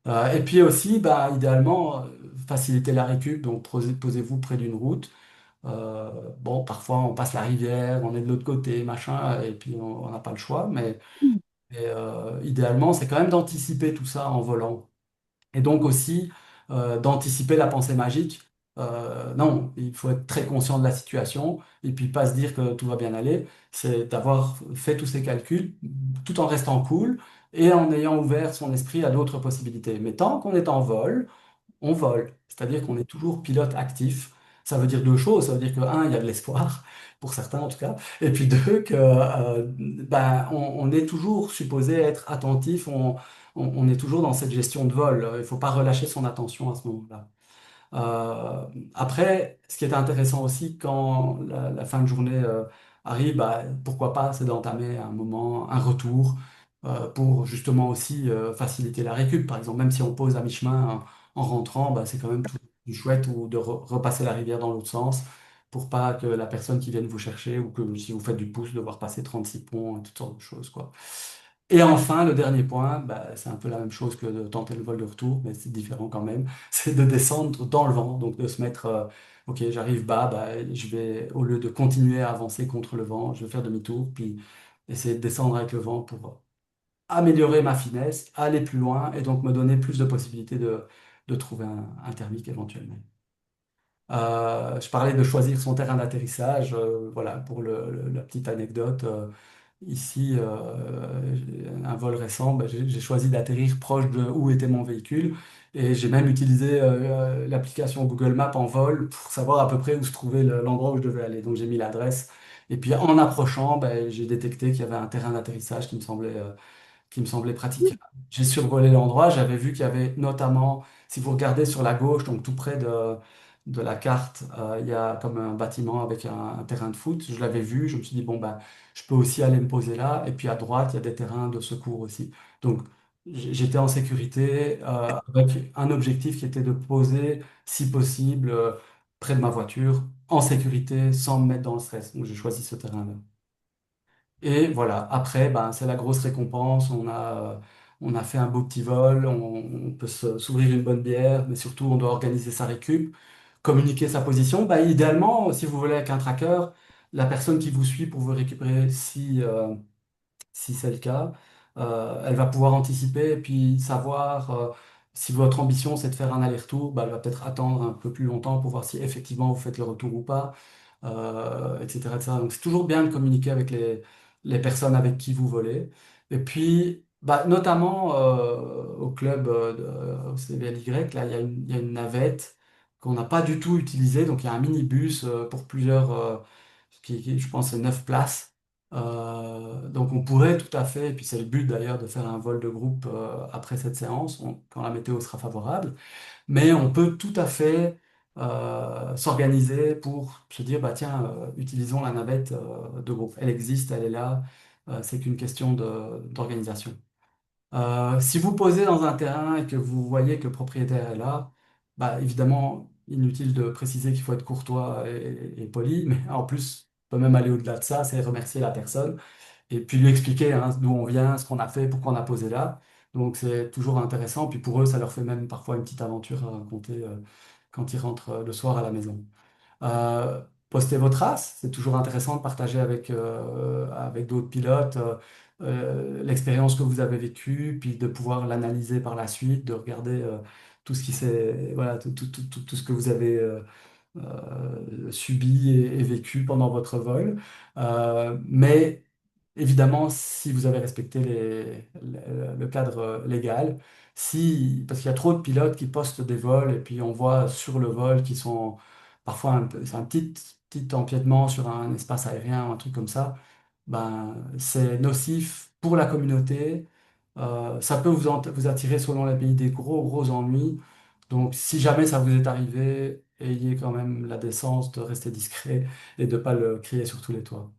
Et puis aussi, bah, idéalement, faciliter la récup, donc posez-vous près d'une route. Bon, parfois on passe la rivière, on est de l'autre côté, machin, et puis on n'a pas le choix, mais idéalement, c'est quand même d'anticiper tout ça en volant. Et donc aussi d'anticiper la pensée magique. Non, il faut être très conscient de la situation et puis pas se dire que tout va bien aller. C'est d'avoir fait tous ces calculs tout en restant cool et en ayant ouvert son esprit à d'autres possibilités. Mais tant qu'on est en vol, on vole. C'est-à-dire qu'on est toujours pilote actif. Ça veut dire deux choses. Ça veut dire que, un, il y a de l'espoir, pour certains en tout cas. Et puis deux, que ben, on est toujours supposé être attentif. On est toujours dans cette gestion de vol. Il ne faut pas relâcher son attention à ce moment-là. Après, ce qui est intéressant aussi quand la fin de journée arrive, bah, pourquoi pas, c'est d'entamer un moment, un retour pour justement aussi faciliter la récup. Par exemple, même si on pose à mi-chemin en rentrant, bah, c'est quand même plus chouette ou de repasser la rivière dans l'autre sens pour pas que la personne qui vienne vous chercher ou que si vous faites du pouce, devoir passer 36 ponts, toutes sortes de choses, quoi. Et enfin, le dernier point, bah, c'est un peu la même chose que de tenter le vol de retour, mais c'est différent quand même, c'est de descendre dans le vent, donc de se mettre, ok, j'arrive bas, bah, je vais, au lieu de continuer à avancer contre le vent, je vais faire demi-tour, puis essayer de descendre avec le vent pour améliorer ma finesse, aller plus loin, et donc me donner plus de possibilités de trouver un thermique éventuellement. Je parlais de choisir son terrain d'atterrissage, voilà, pour la petite anecdote. Ici, un vol récent, ben, j'ai choisi d'atterrir proche de où était mon véhicule et j'ai même utilisé l'application Google Maps en vol pour savoir à peu près où se trouvait l'endroit où je devais aller. Donc j'ai mis l'adresse et puis en approchant, ben, j'ai détecté qu'il y avait un terrain d'atterrissage qui me semblait pratique. J'ai survolé l'endroit, j'avais vu qu'il y avait notamment, si vous regardez sur la gauche, donc tout près de la carte, il y a comme un bâtiment avec un terrain de foot. Je l'avais vu, je me suis dit, bon, bah, je peux aussi aller me poser là. Et puis à droite, il y a des terrains de secours aussi. Donc j'étais en sécurité avec un objectif qui était de poser, si possible, près de ma voiture, en sécurité, sans me mettre dans le stress. Donc j'ai choisi ce terrain-là. Et voilà, après, ben, c'est la grosse récompense. On a fait un beau petit vol, on peut s'ouvrir une bonne bière, mais surtout, on doit organiser sa récup, communiquer sa position. Ben, idéalement, si vous voulez avec un tracker, la personne qui vous suit pour vous récupérer, si c'est le cas, elle va pouvoir anticiper et puis savoir si votre ambition c'est de faire un aller-retour, ben, elle va peut-être attendre un peu plus longtemps pour voir si effectivement vous faites le retour ou pas, etc., etc. Donc c'est toujours bien de communiquer avec les personnes avec qui vous volez. Et puis, bah, notamment au club au CBLY, là, il y a une navette qu'on n'a pas du tout utilisée. Donc il y a un minibus pour plusieurs, je pense, c'est 9 places. Donc on pourrait tout à fait, et puis c'est le but d'ailleurs de faire un vol de groupe après cette séance, quand la météo sera favorable, mais on peut tout à fait s'organiser pour se dire, bah tiens, utilisons la navette de groupe. Elle existe, elle est là, c'est qu'une question d'organisation. Si vous posez dans un terrain et que vous voyez que le propriétaire est là, bah évidemment, inutile de préciser qu'il faut être courtois et poli, mais en plus, peut même aller au-delà de ça, c'est remercier la personne et puis lui expliquer hein, d'où on vient, ce qu'on a fait, pourquoi on a posé là. Donc c'est toujours intéressant. Puis pour eux, ça leur fait même parfois une petite aventure à raconter quand ils rentrent le soir à la maison. Euh, Postez vos traces, c'est toujours intéressant de partager avec d'autres pilotes l'expérience que vous avez vécue, puis de pouvoir l'analyser par la suite, de regarder tout ce qui s'est, voilà, tout ce que vous avez subi et vécu pendant votre vol. Mais évidemment, si vous avez respecté le cadre légal, si, parce qu'il y a trop de pilotes qui postent des vols et puis on voit sur le vol qui sont parfois c'est un petit empiètement sur un espace aérien ou un truc comme ça, ben, c'est nocif pour la communauté. Ça peut vous attirer selon les pays des gros ennuis. Donc, si jamais ça vous est arrivé, ayez quand même la décence de rester discret et de ne pas le crier sur tous les toits.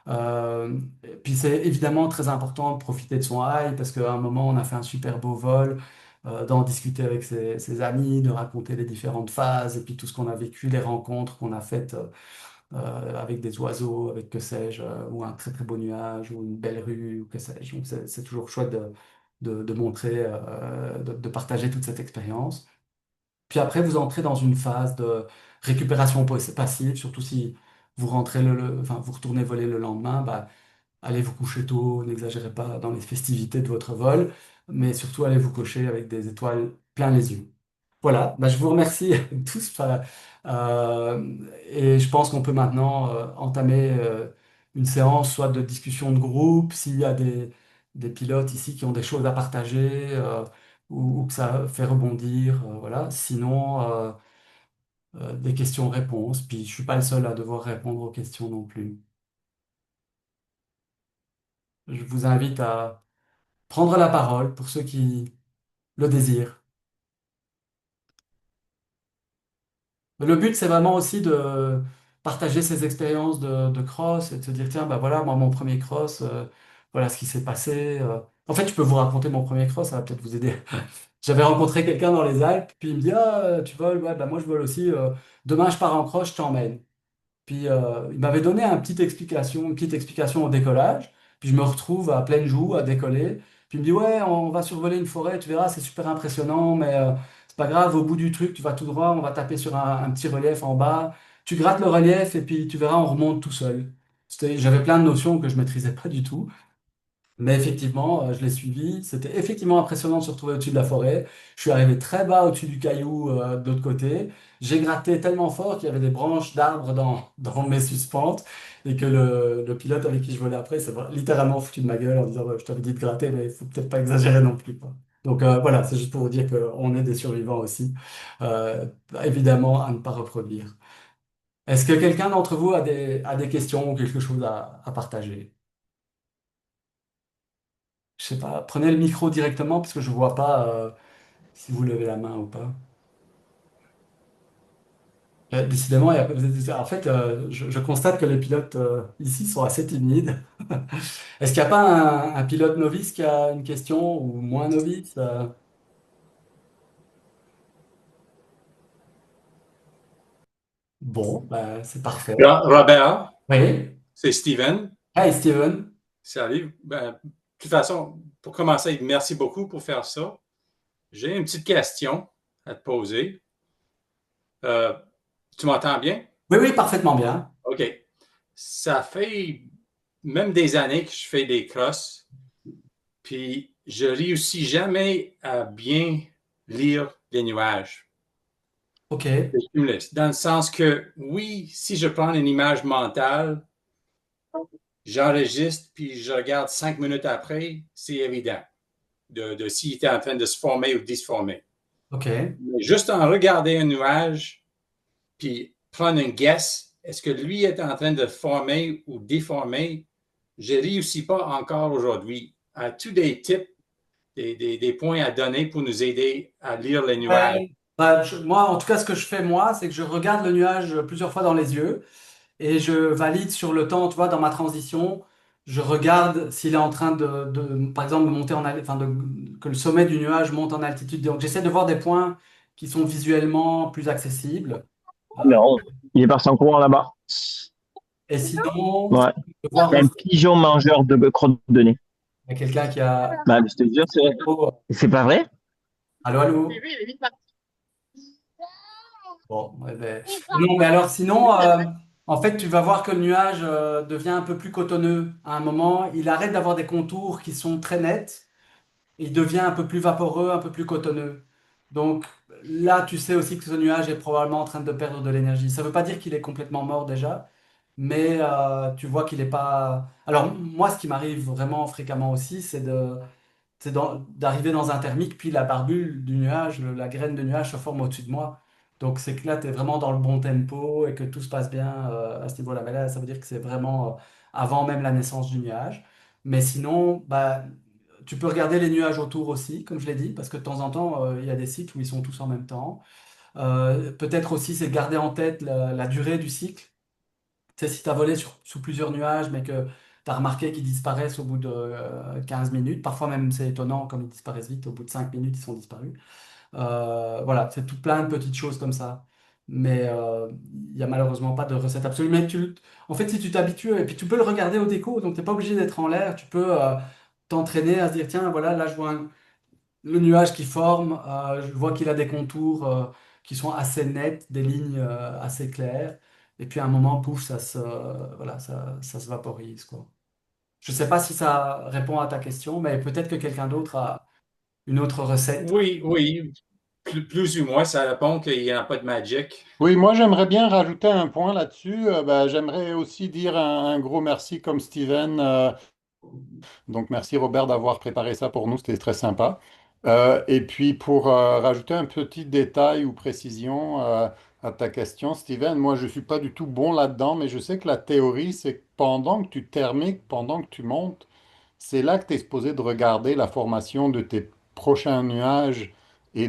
Et puis c'est évidemment très important de profiter de son high parce qu'à un moment on a fait un super beau vol, d'en discuter avec ses amis, de raconter les différentes phases et puis tout ce qu'on a vécu, les rencontres qu'on a faites avec des oiseaux, avec que sais-je, ou un très beau nuage ou une belle rue ou que sais-je. Donc c'est toujours chouette de montrer, de partager toute cette expérience. Puis après, vous entrez dans une phase de récupération passive, surtout si vous rentrez enfin, vous retournez voler le lendemain, bah, allez vous coucher tôt, n'exagérez pas dans les festivités de votre vol, mais surtout allez vous coucher avec des étoiles plein les yeux. Voilà, bah, je vous remercie tous. Et je pense qu'on peut maintenant entamer une séance, soit de discussion de groupe, s'il y a des pilotes ici qui ont des choses à partager ou que ça fait rebondir. Voilà. Sinon, des questions-réponses. Puis je suis pas le seul à devoir répondre aux questions non plus. Je vous invite à prendre la parole pour ceux qui le désirent. Le but, c'est vraiment aussi de partager ses expériences de cross et de se dire, tiens, bah voilà, moi, mon premier cross, voilà ce qui s'est passé. En fait, je peux vous raconter mon premier cross, ça va peut-être vous aider. J'avais rencontré quelqu'un dans les Alpes, puis il me dit, ah, tu voles? Ouais, bah moi, je vole aussi. Demain, je pars en cross, je t'emmène. Puis il m'avait donné une petite explication au décollage. Puis je me retrouve à pleine joue à décoller. Puis il me dit, ouais, on va survoler une forêt, tu verras, c'est super impressionnant, mais c'est pas grave, au bout du truc, tu vas tout droit, on va taper sur un petit relief en bas. Tu grattes le relief et puis tu verras, on remonte tout seul. J'avais plein de notions que je maîtrisais pas du tout. Mais effectivement, je l'ai suivi. C'était effectivement impressionnant de se retrouver au-dessus de la forêt. Je suis arrivé très bas au-dessus du caillou de l'autre côté. J'ai gratté tellement fort qu'il y avait des branches d'arbres dans mes suspentes et que le pilote avec qui je volais après s'est littéralement foutu de ma gueule en disant, ouais, je t'avais dit de gratter, mais il faut peut-être pas exagérer non plus, quoi. Donc voilà, c'est juste pour vous dire qu'on est des survivants aussi. Euh, Évidemment, à ne pas reproduire. Est-ce que quelqu'un d'entre vous a des questions ou quelque chose à partager? Je sais pas, prenez le micro directement parce que je vois pas si vous levez la main ou pas. Décidément, en fait, je constate que les pilotes ici sont assez timides. Est-ce qu'il n'y a pas un pilote novice qui a une question ou moins novice? Bon, bah, c'est parfait. Robert, Oui. c'est Steven. Hey Steven. Salut. Ben, de toute façon, pour commencer, merci beaucoup pour faire ça. J'ai une petite question à te poser. Euh, Tu m'entends bien? Oui, oui, parfaitement bien. OK. Ça fait même des années que je fais des crosses, puis je réussis jamais à bien lire les nuages. Ok. Dans le sens que, oui, si je prends une image mentale, j'enregistre, puis je regarde 5 minutes après, c'est évident de s'il était en train de se former ou de disformer. Ok. Mais juste en regardant un nuage, puis prendre un guess, est-ce que lui est en train de former ou déformer? Je ne réussis pas encore aujourd'hui. As-tu des tips, des points à donner pour nous aider à lire les nuages? Ouais. Bah, moi, en tout cas, ce que je fais, moi, c'est que je regarde le nuage plusieurs fois dans les yeux. Et je valide sur le temps, tu vois, dans ma transition, je regarde s'il est en train par exemple, de monter enfin, que le sommet du nuage monte en altitude. Donc, j'essaie de voir des points qui sont visuellement plus accessibles. Euh, Non, il est parti en courant là-bas. Et sinon, Ouais. de voir C'est un aussi, pigeon mangeur de crottes de nez. il y a quelqu'un qui a... Bah, je te jure, c'est pas vrai? Allô, allô? Bon, ouais, ben, non, mais alors sinon, en fait, tu vas voir que le nuage devient un peu plus cotonneux. À un moment, il arrête d'avoir des contours qui sont très nets. Il devient un peu plus vaporeux, un peu plus cotonneux. Donc là, tu sais aussi que ce nuage est probablement en train de perdre de l'énergie. Ça ne veut pas dire qu'il est complètement mort déjà, mais tu vois qu'il n'est pas... Alors moi, ce qui m'arrive vraiment fréquemment aussi, d'arriver dans un thermique, puis la barbule du nuage, la graine de nuage se forme au-dessus de moi. Donc c'est que là, tu es vraiment dans le bon tempo et que tout se passe bien à ce niveau-là. Mais là, ça veut dire que c'est vraiment avant même la naissance du nuage. Mais sinon, bah, tu peux regarder les nuages autour aussi, comme je l'ai dit, parce que de temps en temps, il y a des cycles où ils sont tous en même temps. Peut-être aussi, c'est de garder en tête la durée du cycle. Tu sais, si tu as volé sous plusieurs nuages, mais que tu as remarqué qu'ils disparaissent au bout de 15 minutes, parfois même c'est étonnant comme ils disparaissent vite, au bout de 5 minutes, ils sont disparus. Voilà, c'est tout plein de petites choses comme ça. Mais il n'y a malheureusement pas de recette absolue. Mais en fait, si tu t'habitues, et puis tu peux le regarder au déco, donc tu n'es pas obligé d'être en l'air, tu peux t'entraîner à se dire, tiens, voilà, là je vois le nuage qui forme, je vois qu'il a des contours qui sont assez nets, des lignes assez claires. Et puis à un moment, pouf, voilà, ça se vaporise, quoi. Je ne sais pas si ça répond à ta question, mais peut-être que quelqu'un d'autre a une autre recette. Oui, oui, plus ou moins, ça répond qu'il n'y a pas de magic. Oui, moi j'aimerais bien rajouter un point là-dessus. Ben, j'aimerais aussi dire un gros merci comme Steven. Donc merci Robert d'avoir préparé ça pour nous, c'était très sympa. Et puis pour rajouter un petit détail ou précision à ta question, Steven, moi je ne suis pas du tout bon là-dedans, mais je sais que la théorie, c'est que pendant que tu thermiques, pendant que tu montes, c'est là que tu es supposé de regarder la formation de tes prochains nuages et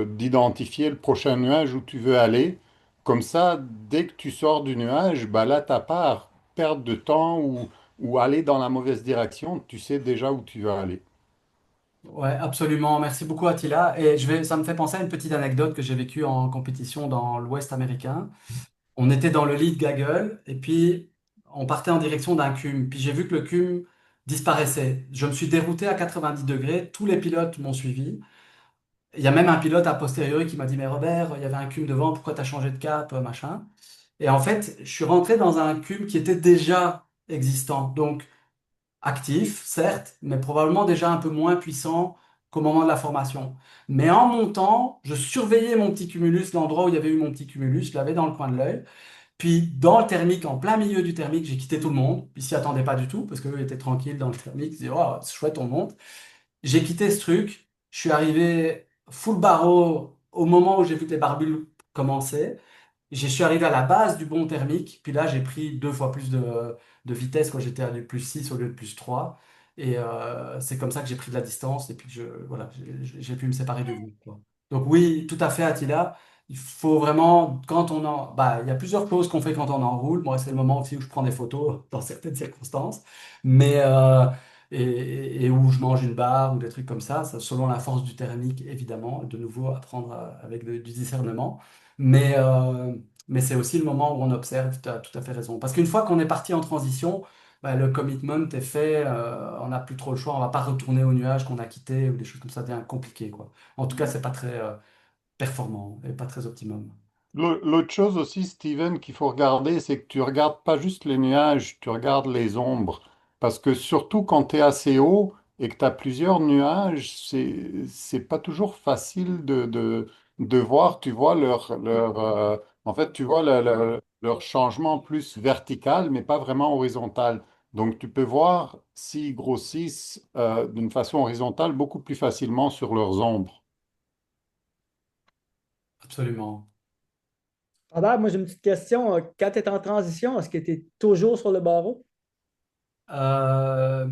d'identifier le prochain nuage où tu veux aller. Comme ça, dès que tu sors du nuage, bah là, tu n'as pas à perdre de temps ou aller dans la mauvaise direction. Tu sais déjà où tu vas aller. Ouais, absolument. Merci beaucoup, Attila. Et ça me fait penser à une petite anecdote que j'ai vécue en compétition dans l'Ouest américain. On était dans le lit de Gaggle et puis on partait en direction d'un CUM. Puis j'ai vu que le CUM disparaissait. Je me suis dérouté à 90 degrés. Tous les pilotes m'ont suivi. Il y a même un pilote a posteriori qui m'a dit, mais Robert, il y avait un CUM devant, pourquoi tu as changé de cap, machin. Et en fait, je suis rentré dans un CUM qui était déjà existant. Donc, actif, certes, mais probablement déjà un peu moins puissant qu'au moment de la formation. Mais en montant, je surveillais mon petit cumulus, l'endroit où il y avait eu mon petit cumulus, je l'avais dans le coin de l'œil. Puis dans le thermique, en plein milieu du thermique, j'ai quitté tout le monde. Ils s'y attendaient pas du tout, parce qu'eux étaient tranquilles dans le thermique. Ils disaient, oh, c'est chouette, on monte. J'ai quitté ce truc. Je suis arrivé full barreau au moment où j'ai vu que les barbules commençaient. Je suis arrivé à la base du bon thermique, puis là j'ai pris 2 fois plus de vitesse quand j'étais à du +6 au lieu de +3. Et c'est comme ça que j'ai pris de la distance et puis voilà, j'ai pu me séparer du groupe, quoi. Donc oui, tout à fait Attila, il faut vraiment, bah, il y a plusieurs choses qu'on fait quand on enroule. Moi c'est le moment aussi où je prends des photos dans certaines circonstances, mais et où je mange une barre ou des trucs comme ça, selon la force du thermique évidemment, de nouveau à prendre avec du discernement. Mais, euh, mais c'est aussi le moment où on observe, tu as tout à fait raison. Parce qu'une fois qu'on est parti en transition, bah, le commitment est fait, on n'a plus trop le choix, on ne va pas retourner au nuage qu'on a quitté ou des choses comme ça, devient compliqué, quoi. En tout cas, c'est pas très performant et pas très optimum. L'autre chose aussi, Steven, qu'il faut regarder, c'est que tu regardes pas juste les nuages, tu regardes les ombres. Parce que surtout quand tu es assez haut et que tu as plusieurs nuages, c'est pas toujours facile de voir, tu vois en fait, tu vois leur changement plus vertical, mais pas vraiment horizontal. Donc tu peux voir s'ils grossissent d'une façon horizontale beaucoup plus facilement sur leurs ombres. Absolument. Robert, moi j'ai une petite question. Quand tu es en transition, est-ce que tu es toujours sur le barreau? Euh,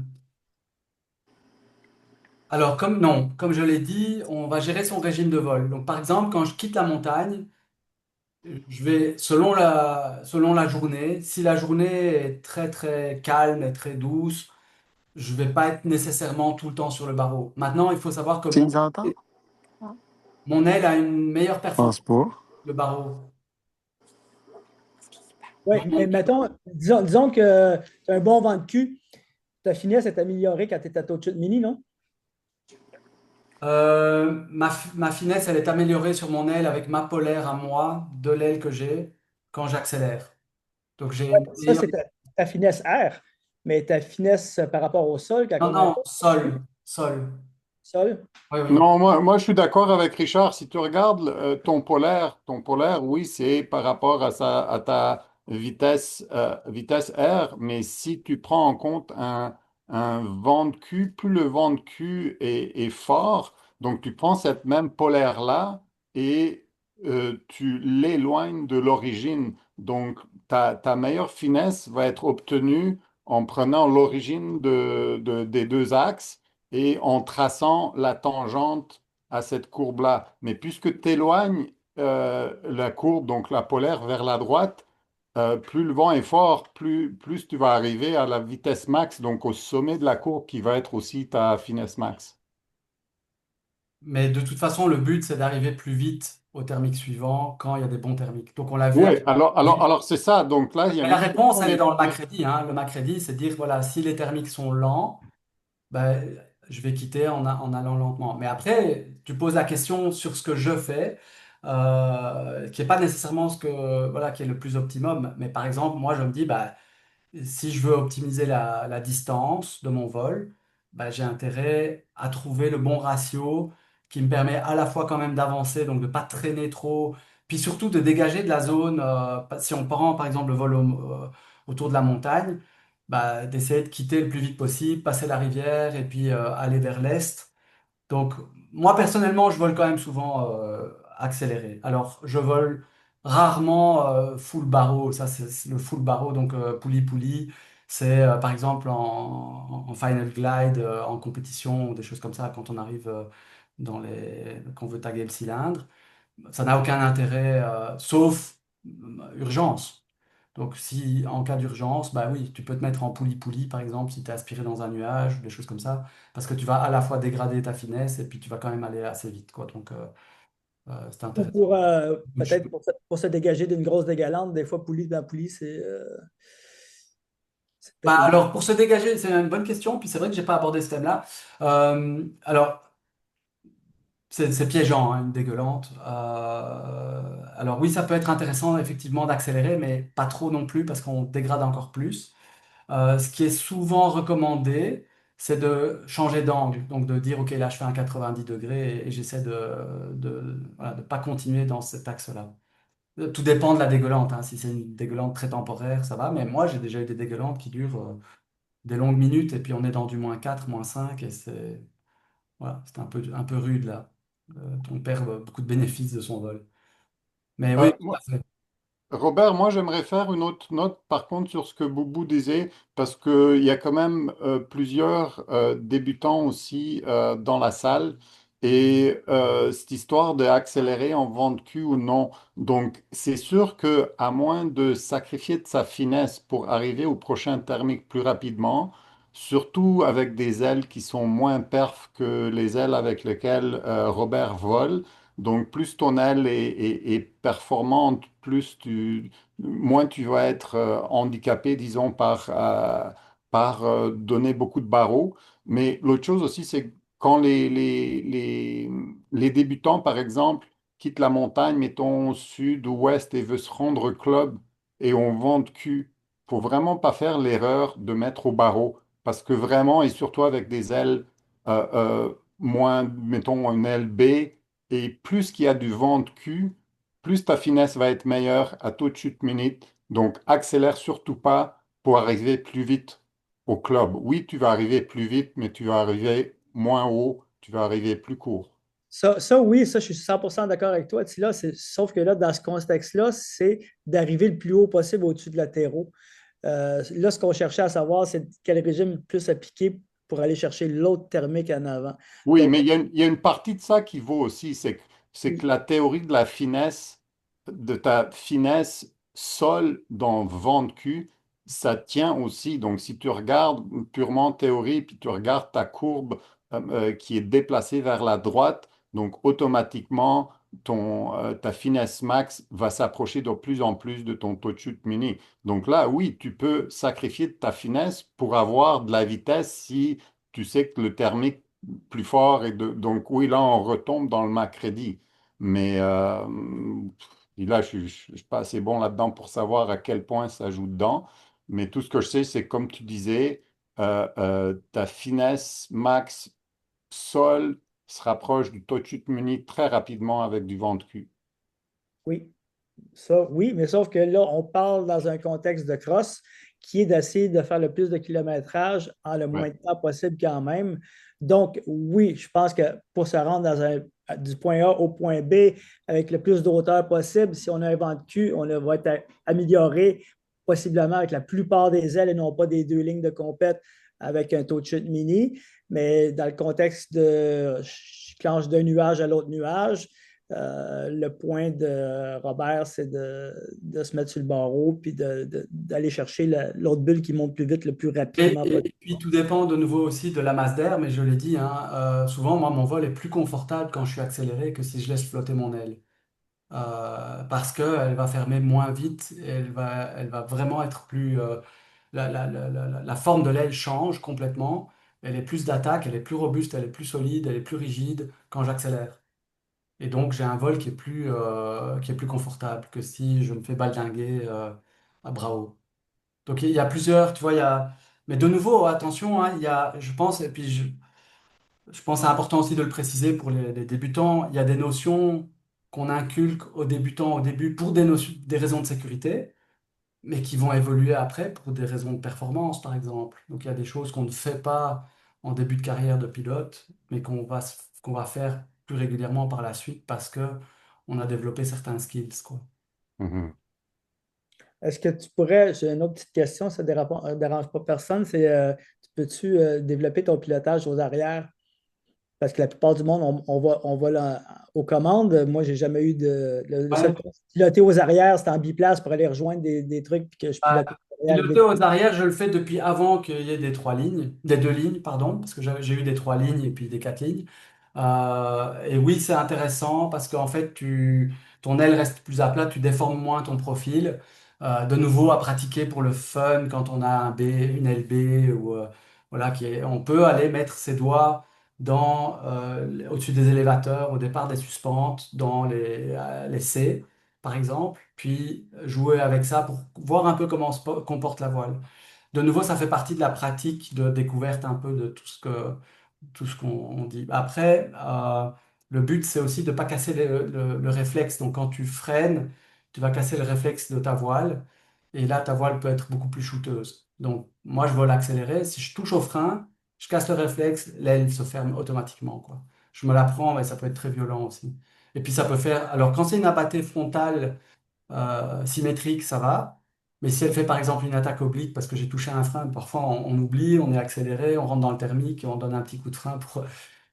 alors, non, comme je l'ai dit, on va gérer son régime de vol. Donc, par exemple, quand je quitte la montagne, je vais, selon la journée, si la journée est très très calme et très douce, je vais pas être nécessairement tout le temps sur le barreau. Maintenant, il faut savoir que Tu nous entends? mon aile a une meilleure Je pense performance pas. que le barreau. Oui, mais mettons, disons que tu as un bon vent de cul, ta finesse est améliorée quand tu es à Touch It Mini, non? Ma finesse, elle est améliorée sur mon aile avec ma polaire à moi, de l'aile que j'ai, quand j'accélère. Donc j'ai une Ça, meilleure... c'est ta finesse air, mais ta finesse par rapport au sol, quand Non, on non, attaque sol, sol. sol. Oui, oui. Non, moi, je suis d'accord avec Richard. Si tu regardes ton polaire, oui, c'est par rapport à ta vitesse R, mais si tu prends en compte un vent de cul, plus le vent de cul est fort, donc tu prends cette même polaire-là et tu l'éloignes de l'origine. Donc ta meilleure finesse va être obtenue en prenant l'origine des deux axes et en traçant la tangente à cette courbe-là. Mais puisque tu éloignes la courbe, donc la polaire, vers la droite, plus le vent est fort, plus tu vas arriver à la vitesse max, donc au sommet de la courbe qui va être aussi ta finesse max. Mais de toute façon, le but, c'est d'arriver plus vite au thermique suivant quand il y a des bons thermiques. Donc on l'a vu Oui, avec... alors c'est ça. Donc là, il y a Mais une la réponse, discussion elle est dans le légitime. Macrédit, hein. Le Macrédit, c'est dire, voilà, si les thermiques sont lents, ben, je vais quitter en allant lentement. Mais après, tu poses la question sur ce que je fais, qui n'est pas nécessairement ce que, voilà, qui est le plus optimum. Mais par exemple, moi, je me dis, bah, si je veux optimiser la distance de mon vol, bah, j'ai intérêt à trouver le bon ratio qui me permet à la fois quand même d'avancer, donc de pas traîner trop, puis surtout de dégager de la zone, si on prend par exemple le vol autour de la montagne, bah, d'essayer de quitter le plus vite possible, passer la rivière et puis aller vers l'est. Donc, moi, personnellement, je vole quand même souvent accéléré. Alors, je vole rarement full barreau. Ça, c'est le full barreau, donc poulie-poulie. C'est par exemple en final glide, en compétition ou des choses comme ça, quand on arrive quand on veut taguer le cylindre. Ça n'a aucun intérêt, sauf urgence. Donc, si en cas d'urgence, bah oui, tu peux te mettre en poulie-poulie, par exemple, si tu es aspiré dans un nuage, ou des choses comme ça, parce que tu vas à la fois dégrader ta finesse et puis tu vas quand même aller assez vite, quoi. Donc, c'est Ou intéressant. pour peut-être pour se dégager d'une grosse dégalante, des fois, poulie dans poulie, c'est Bah, peut-être une. alors, pour se dégager, c'est une bonne question, puis c'est vrai que j'ai pas abordé ce thème-là. Alors, c'est piégeant, hein, une dégueulante. Alors oui, ça peut être intéressant, effectivement, d'accélérer, mais pas trop non plus, parce qu'on dégrade encore plus. Ce qui est souvent recommandé, c'est de changer d'angle. Donc de dire, OK, là, je fais un 90 degrés et j'essaie voilà, de pas continuer dans cet axe-là. Tout dépend de la dégueulante, hein. Si c'est une dégueulante très temporaire, ça va. Mais moi, j'ai déjà eu des dégueulantes qui durent des longues minutes et puis on est dans du -4, -5 et c'est voilà, c'est un peu rude là. On perd beaucoup de bénéfices de son vol. Mais oui, tout à Moi, fait. Robert, moi j'aimerais faire une autre note par contre sur ce que Boubou disait, parce qu'il y a quand même plusieurs débutants aussi dans la salle, et cette histoire d'accélérer en vent de cul ou non. Donc c'est sûr que à moins de sacrifier de sa finesse pour arriver au prochain thermique plus rapidement, surtout avec des ailes qui sont moins perf que les ailes avec lesquelles Robert vole, donc, plus ton aile est performante, moins tu vas être handicapé, disons, par donner beaucoup de barreaux. Mais l'autre chose aussi, c'est que quand les débutants, par exemple, quittent la montagne, mettons sud ou ouest, et veulent se rendre au club et on vent de cul, faut vraiment pas faire l'erreur de mettre au barreau. Parce que vraiment, et surtout avec des ailes moins, mettons, un aile B, et plus qu'il y a du vent de cul, plus ta finesse va être meilleure à toute chute minute. Donc, accélère surtout pas pour arriver plus vite au club. Oui, tu vas arriver plus vite, mais tu vas arriver moins haut, tu vas arriver plus court. Oui, ça, je suis 100% d'accord avec toi. Là, sauf que là, dans ce contexte-là, c'est d'arriver le plus haut possible au-dessus de la terreau. Là, ce qu'on cherchait à savoir, c'est quel régime plus appliqué pour aller chercher l'autre thermique en avant. Oui, Donc, mais il y a une partie de ça qui vaut aussi, c'est que la théorie de la finesse, de ta finesse sol dans vent de cul, ça tient aussi. Donc, si tu regardes purement théorie, puis tu regardes ta courbe qui est déplacée vers la droite, donc automatiquement, ta finesse max va s'approcher de plus en plus de ton taux de chute mini. Donc là, oui, tu peux sacrifier de ta finesse pour avoir de la vitesse si tu sais que le thermique plus fort donc oui, là, on retombe dans le macrédit. Mais et là, je ne suis pas assez bon là-dedans pour savoir à quel point ça joue dedans. Mais tout ce que je sais, c'est comme tu disais, ta finesse max sol se rapproche du taux de chute muni très rapidement avec du vent de cul. Oui, ça, oui, mais sauf que là, on parle dans un contexte de cross qui est d'essayer de faire le plus de kilométrage en le moins Ouais. de temps possible quand même. Donc, oui, je pense que pour se rendre du point A au point B avec le plus de hauteur possible, si on a un vent de cul, on va être amélioré possiblement avec la plupart des ailes et non pas des deux lignes de compète avec un taux de chute mini. Mais dans le contexte de je clenche d'un nuage à l'autre nuage, le point de Robert, c'est de se mettre sur le barreau puis d'aller chercher l'autre bulle qui monte plus vite le plus rapidement possible. Et puis tout dépend de nouveau aussi de la masse d'air, mais je l'ai dit, hein, souvent moi mon vol est plus confortable quand je suis accéléré que si je laisse flotter mon aile. Parce qu'elle va fermer moins vite, et elle va vraiment être plus... la forme de l'aile change complètement, elle est plus d'attaque, elle est plus robuste, elle est plus solide, elle est plus rigide quand j'accélère. Et donc j'ai un vol qui est plus confortable que si je me fais baldinguer à bras hauts. Donc il y a plusieurs, tu vois, il y a... Mais de nouveau, attention, hein, il y a, je pense, et puis je pense que c'est important aussi de le préciser pour les débutants, il y a des notions qu'on inculque aux débutants au début pour des raisons de sécurité, mais qui vont évoluer après pour des raisons de performance, par exemple. Donc il y a des choses qu'on ne fait pas en début de carrière de pilote, mais qu'on va faire plus régulièrement par la suite parce que on a développé certains skills, quoi. Mhm. Est-ce que tu pourrais, j'ai une autre petite question, ça ne dérange pas personne, c'est peux-tu développer ton pilotage aux arrières? Parce que la plupart du monde, on va là, aux commandes. Moi, j'ai jamais eu le seul Ouais. piloter aux arrières, c'était en biplace pour aller rejoindre des trucs puis que je Bah, pilotais aux arrières avec piloter aux arrières, je le fais depuis avant qu'il y ait des trois lignes, des deux lignes, pardon, parce que j'ai eu des trois lignes et puis des quatre lignes. Et oui, c'est intéressant parce qu'en fait, ton aile reste plus à plat, tu déformes moins ton profil. De nouveau, à pratiquer pour le fun quand on a une LB ou voilà, on peut aller mettre ses doigts au-dessus des élévateurs, au départ des suspentes, dans les C par exemple, puis jouer avec ça pour voir un peu comment se comporte la voile. De nouveau, ça fait partie de la pratique de découverte un peu de tout ce qu'on dit. Après, le but, c'est aussi de ne pas casser le réflexe. Donc, quand tu freines, tu vas casser le réflexe de ta voile, et là, ta voile peut être beaucoup plus shooteuse. Donc, moi, je vole accéléré. Si je touche au frein, je casse le réflexe, l'aile se ferme automatiquement, quoi. Je me la prends, mais ça peut être très violent aussi. Et puis, ça peut faire... Alors, quand c'est une abattée frontale, symétrique, ça va. Mais si elle fait par exemple une attaque oblique parce que j'ai touché un frein, parfois on oublie, on est accéléré, on rentre dans le thermique et on donne un petit coup de frein pour...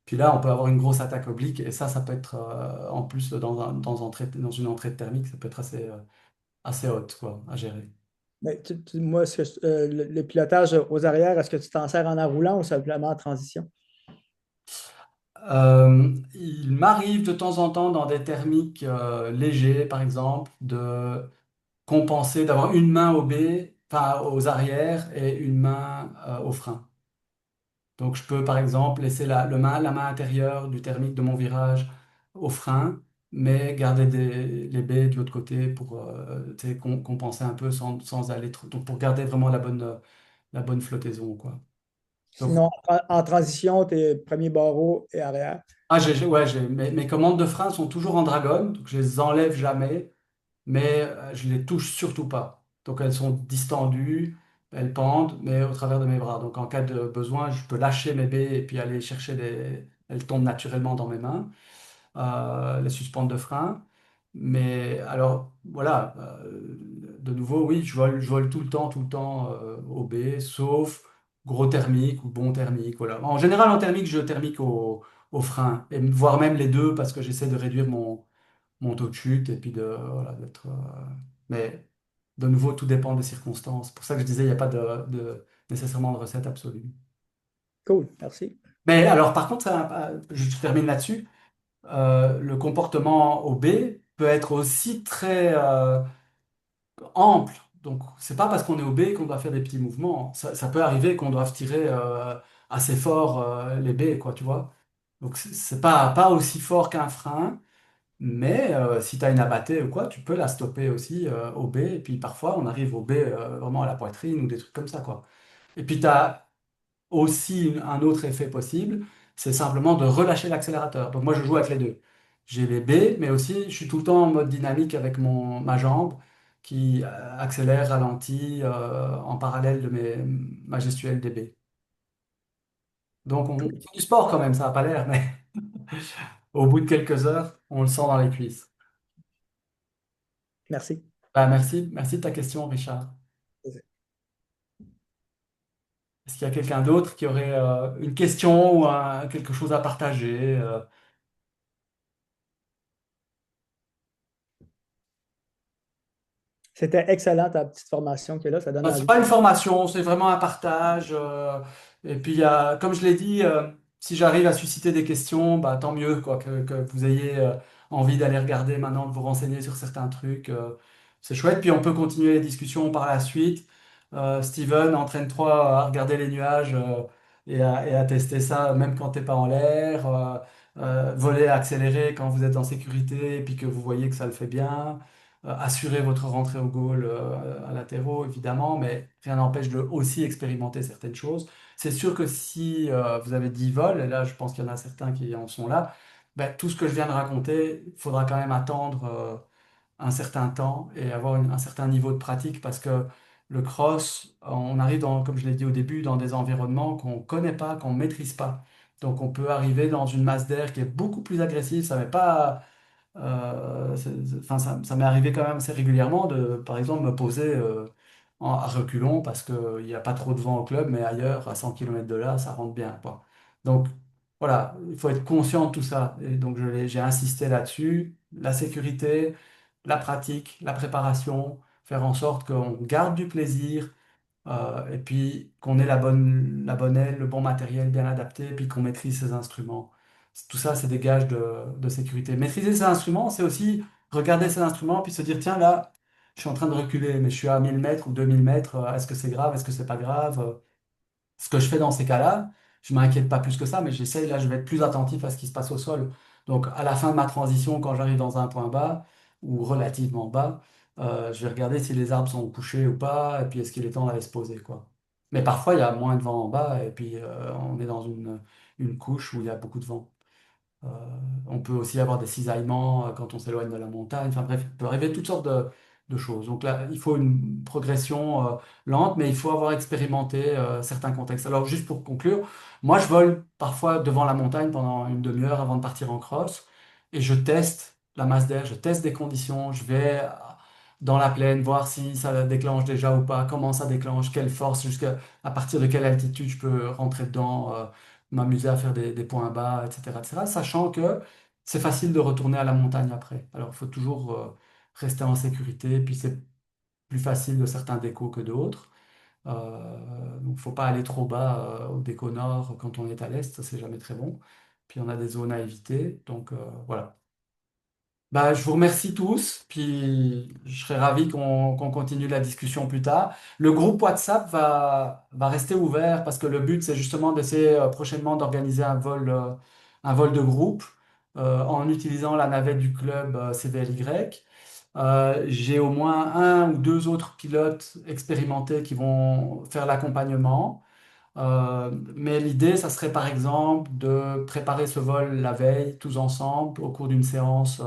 Puis là, on peut avoir une grosse attaque oblique et ça peut être en plus dans une entrée de thermique, ça peut être assez haute quoi, à gérer. Mais moi, le pilotage aux arrières, est-ce que tu t'en sers en enroulant ou simplement en transition? Il m'arrive de temps en temps dans des thermiques légers, par exemple, de compenser, d'avoir une main au B, enfin aux arrières et une main au frein. Donc, je peux, par exemple, laisser la main intérieure du thermique de mon virage au frein, mais garder les baies de l'autre côté pour tu sais, compenser un peu sans aller trop. Donc, pour garder vraiment la bonne flottaison, quoi. Donc, Sinon, en transition, tes premiers barreaux et arrière. ouais, mes commandes de frein sont toujours en dragon, donc je les enlève jamais, mais je les touche surtout pas. Donc, elles sont distendues, elles pendent, mais au travers de mes bras. Donc, en cas de besoin, je peux lâcher mes baies et puis aller chercher elles tombent naturellement dans mes mains, les suspentes de frein. Mais alors, voilà, de nouveau, oui, je vole tout le temps au B, sauf gros thermique ou bon thermique. Voilà. En général, en thermique, je thermique au frein, et voire même les deux, parce que j'essaie de réduire mon taux de chute et puis voilà, d'être. Mais de nouveau, tout dépend des circonstances. C'est pour ça que je disais, il n'y a pas nécessairement de recette absolue. Cool, merci. Mais alors, par contre, je termine là-dessus. le comportement au B peut être aussi très ample. Donc, c'est pas parce qu'on est au B qu'on doit faire des petits mouvements. Ça peut arriver qu'on doive tirer assez fort les B, quoi, tu vois. Donc, c'est pas aussi fort qu'un frein, mais si tu as une abattée ou quoi, tu peux la stopper aussi au B. Et puis, parfois, on arrive au B vraiment à la poitrine ou des trucs comme ça, quoi. Et puis, tu as aussi un autre effet possible, c'est simplement de relâcher l'accélérateur. Donc moi, je joue avec les deux. J'ai les B, mais aussi je suis tout le temps en mode dynamique avec ma jambe qui accélère, ralentit en parallèle de ma gestuelle des B. Donc on fait du sport quand même, ça n'a pas l'air, mais au bout de quelques heures, on le sent dans les cuisses. Merci. Bah, merci de ta question, Richard. Est-ce qu'il y a quelqu'un d'autre qui aurait une question ou quelque chose à partager? C'était excellent ta petite formation qui est là, ça donne C'est envie. pas une formation, c'est vraiment un partage. Et puis, comme je l'ai dit, si j'arrive à susciter des questions, bah, tant mieux, quoi, que vous ayez envie d'aller regarder maintenant, de vous renseigner sur certains trucs. C'est chouette. Puis, on peut continuer les discussions par la suite. Steven, entraîne-toi à regarder les nuages et à tester ça, même quand t'es pas en l'air. Voler, accélérer quand vous êtes en sécurité et puis que vous voyez que ça le fait bien assurer votre rentrée au goal à latéraux, évidemment, mais rien n'empêche de aussi expérimenter certaines choses. C'est sûr que si vous avez 10 vols, et là je pense qu'il y en a certains qui en sont là, ben, tout ce que je viens de raconter, il faudra quand même attendre un certain temps et avoir un certain niveau de pratique parce que le cross, on arrive dans, comme je l'ai dit au début, dans des environnements qu'on ne connaît pas, qu'on ne maîtrise pas. Donc on peut arriver dans une masse d'air qui est beaucoup plus agressive, ça ne met pas enfin, ça m'est arrivé quand même assez régulièrement de, par exemple, me poser à reculons parce qu'il n'y a pas trop de vent au club, mais ailleurs, à 100 km de là, ça rentre bien, quoi. Donc, voilà, il faut être conscient de tout ça. Et donc, j'ai insisté là-dessus. La sécurité, la pratique, la préparation, faire en sorte qu'on garde du plaisir, et puis qu'on ait la bonne aile, le bon matériel bien adapté, et puis qu'on maîtrise ses instruments. Tout ça, c'est des gages de sécurité. Maîtriser ses instruments, c'est aussi regarder ses instruments, puis se dire, tiens, là, je suis en train de reculer, mais je suis à 1000 mètres ou 2000 mètres, est-ce que c'est grave, est-ce que c'est pas grave? Ce que je fais dans ces cas-là, je m'inquiète pas plus que ça, mais j'essaye, là, je vais être plus attentif à ce qui se passe au sol. Donc, à la fin de ma transition, quand j'arrive dans un point bas, ou relativement bas, je vais regarder si les arbres sont couchés ou pas, et puis est-ce qu'il est temps d'aller se poser, quoi. Mais parfois, il y a moins de vent en bas, et puis on est dans une couche où il y a beaucoup de vent. Euh, on peut aussi avoir des cisaillements quand on s'éloigne de la montagne. Enfin bref, il peut arriver toutes sortes de choses. Donc là, il faut une progression lente, mais il faut avoir expérimenté certains contextes. Alors juste pour conclure, moi je vole parfois devant la montagne pendant une demi-heure avant de partir en cross et je teste la masse d'air, je teste des conditions, je vais dans la plaine voir si ça déclenche déjà ou pas, comment ça déclenche, quelle force, jusqu'à à partir de quelle altitude je peux rentrer dedans. M'amuser à faire des points bas, etc., sachant que c'est facile de retourner à la montagne après. Alors, il faut toujours rester en sécurité, puis c'est plus facile de certains décos que d'autres. Donc, il ne faut pas aller trop bas au déco nord quand on est à l'est, ça, c'est jamais très bon. Puis, on a des zones à éviter, donc voilà. Bah, je vous remercie tous, puis je serais ravi qu'on continue la discussion plus tard. Le groupe WhatsApp va rester ouvert parce que le but, c'est justement d'essayer prochainement d'organiser un vol de groupe en utilisant la navette du club CVLY. J'ai au moins un ou deux autres pilotes expérimentés qui vont faire l'accompagnement. Mais l'idée, ça serait par exemple de préparer ce vol la veille, tous ensemble, au cours d'une séance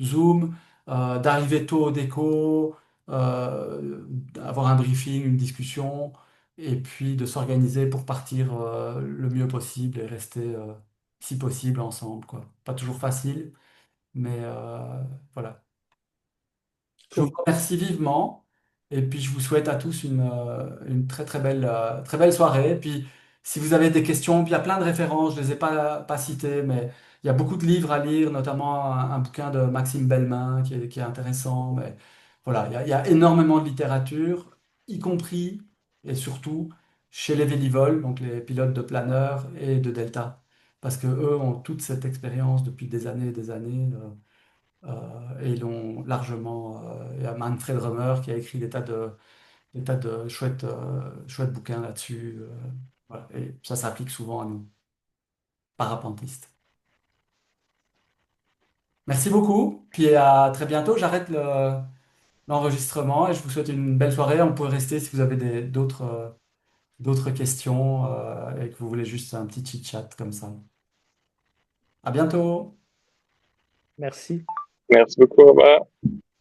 Zoom, d'arriver tôt au déco, avoir un briefing, une discussion, et puis de s'organiser pour partir le mieux possible et rester, si possible, ensemble, quoi. Pas toujours facile, mais voilà. Je vous Cool. remercie vivement et puis je vous souhaite à tous une très belle soirée. Et puis si vous avez des questions, puis il y a plein de références, je ne les ai pas citées, mais il y a beaucoup de livres à lire, notamment un bouquin de Maxime Bellemin qui est intéressant. Mais voilà, il y a énormément de littérature, y compris et surtout chez les Vélivoles, donc les pilotes de planeur et de Delta. parce que eux ont toute cette expérience depuis des années et des années. Et ils l'ont largement. Il y a Manfred Römer qui a écrit des tas de chouettes bouquins là-dessus. Voilà. Et ça s'applique souvent à nous, parapentistes. Merci beaucoup, puis à très bientôt. J'arrête l'enregistrement et je vous souhaite une belle soirée. On pourrait rester si vous avez d'autres questions et que vous voulez juste un petit chit-chat comme ça. À bientôt. Merci. Merci beaucoup, Robert.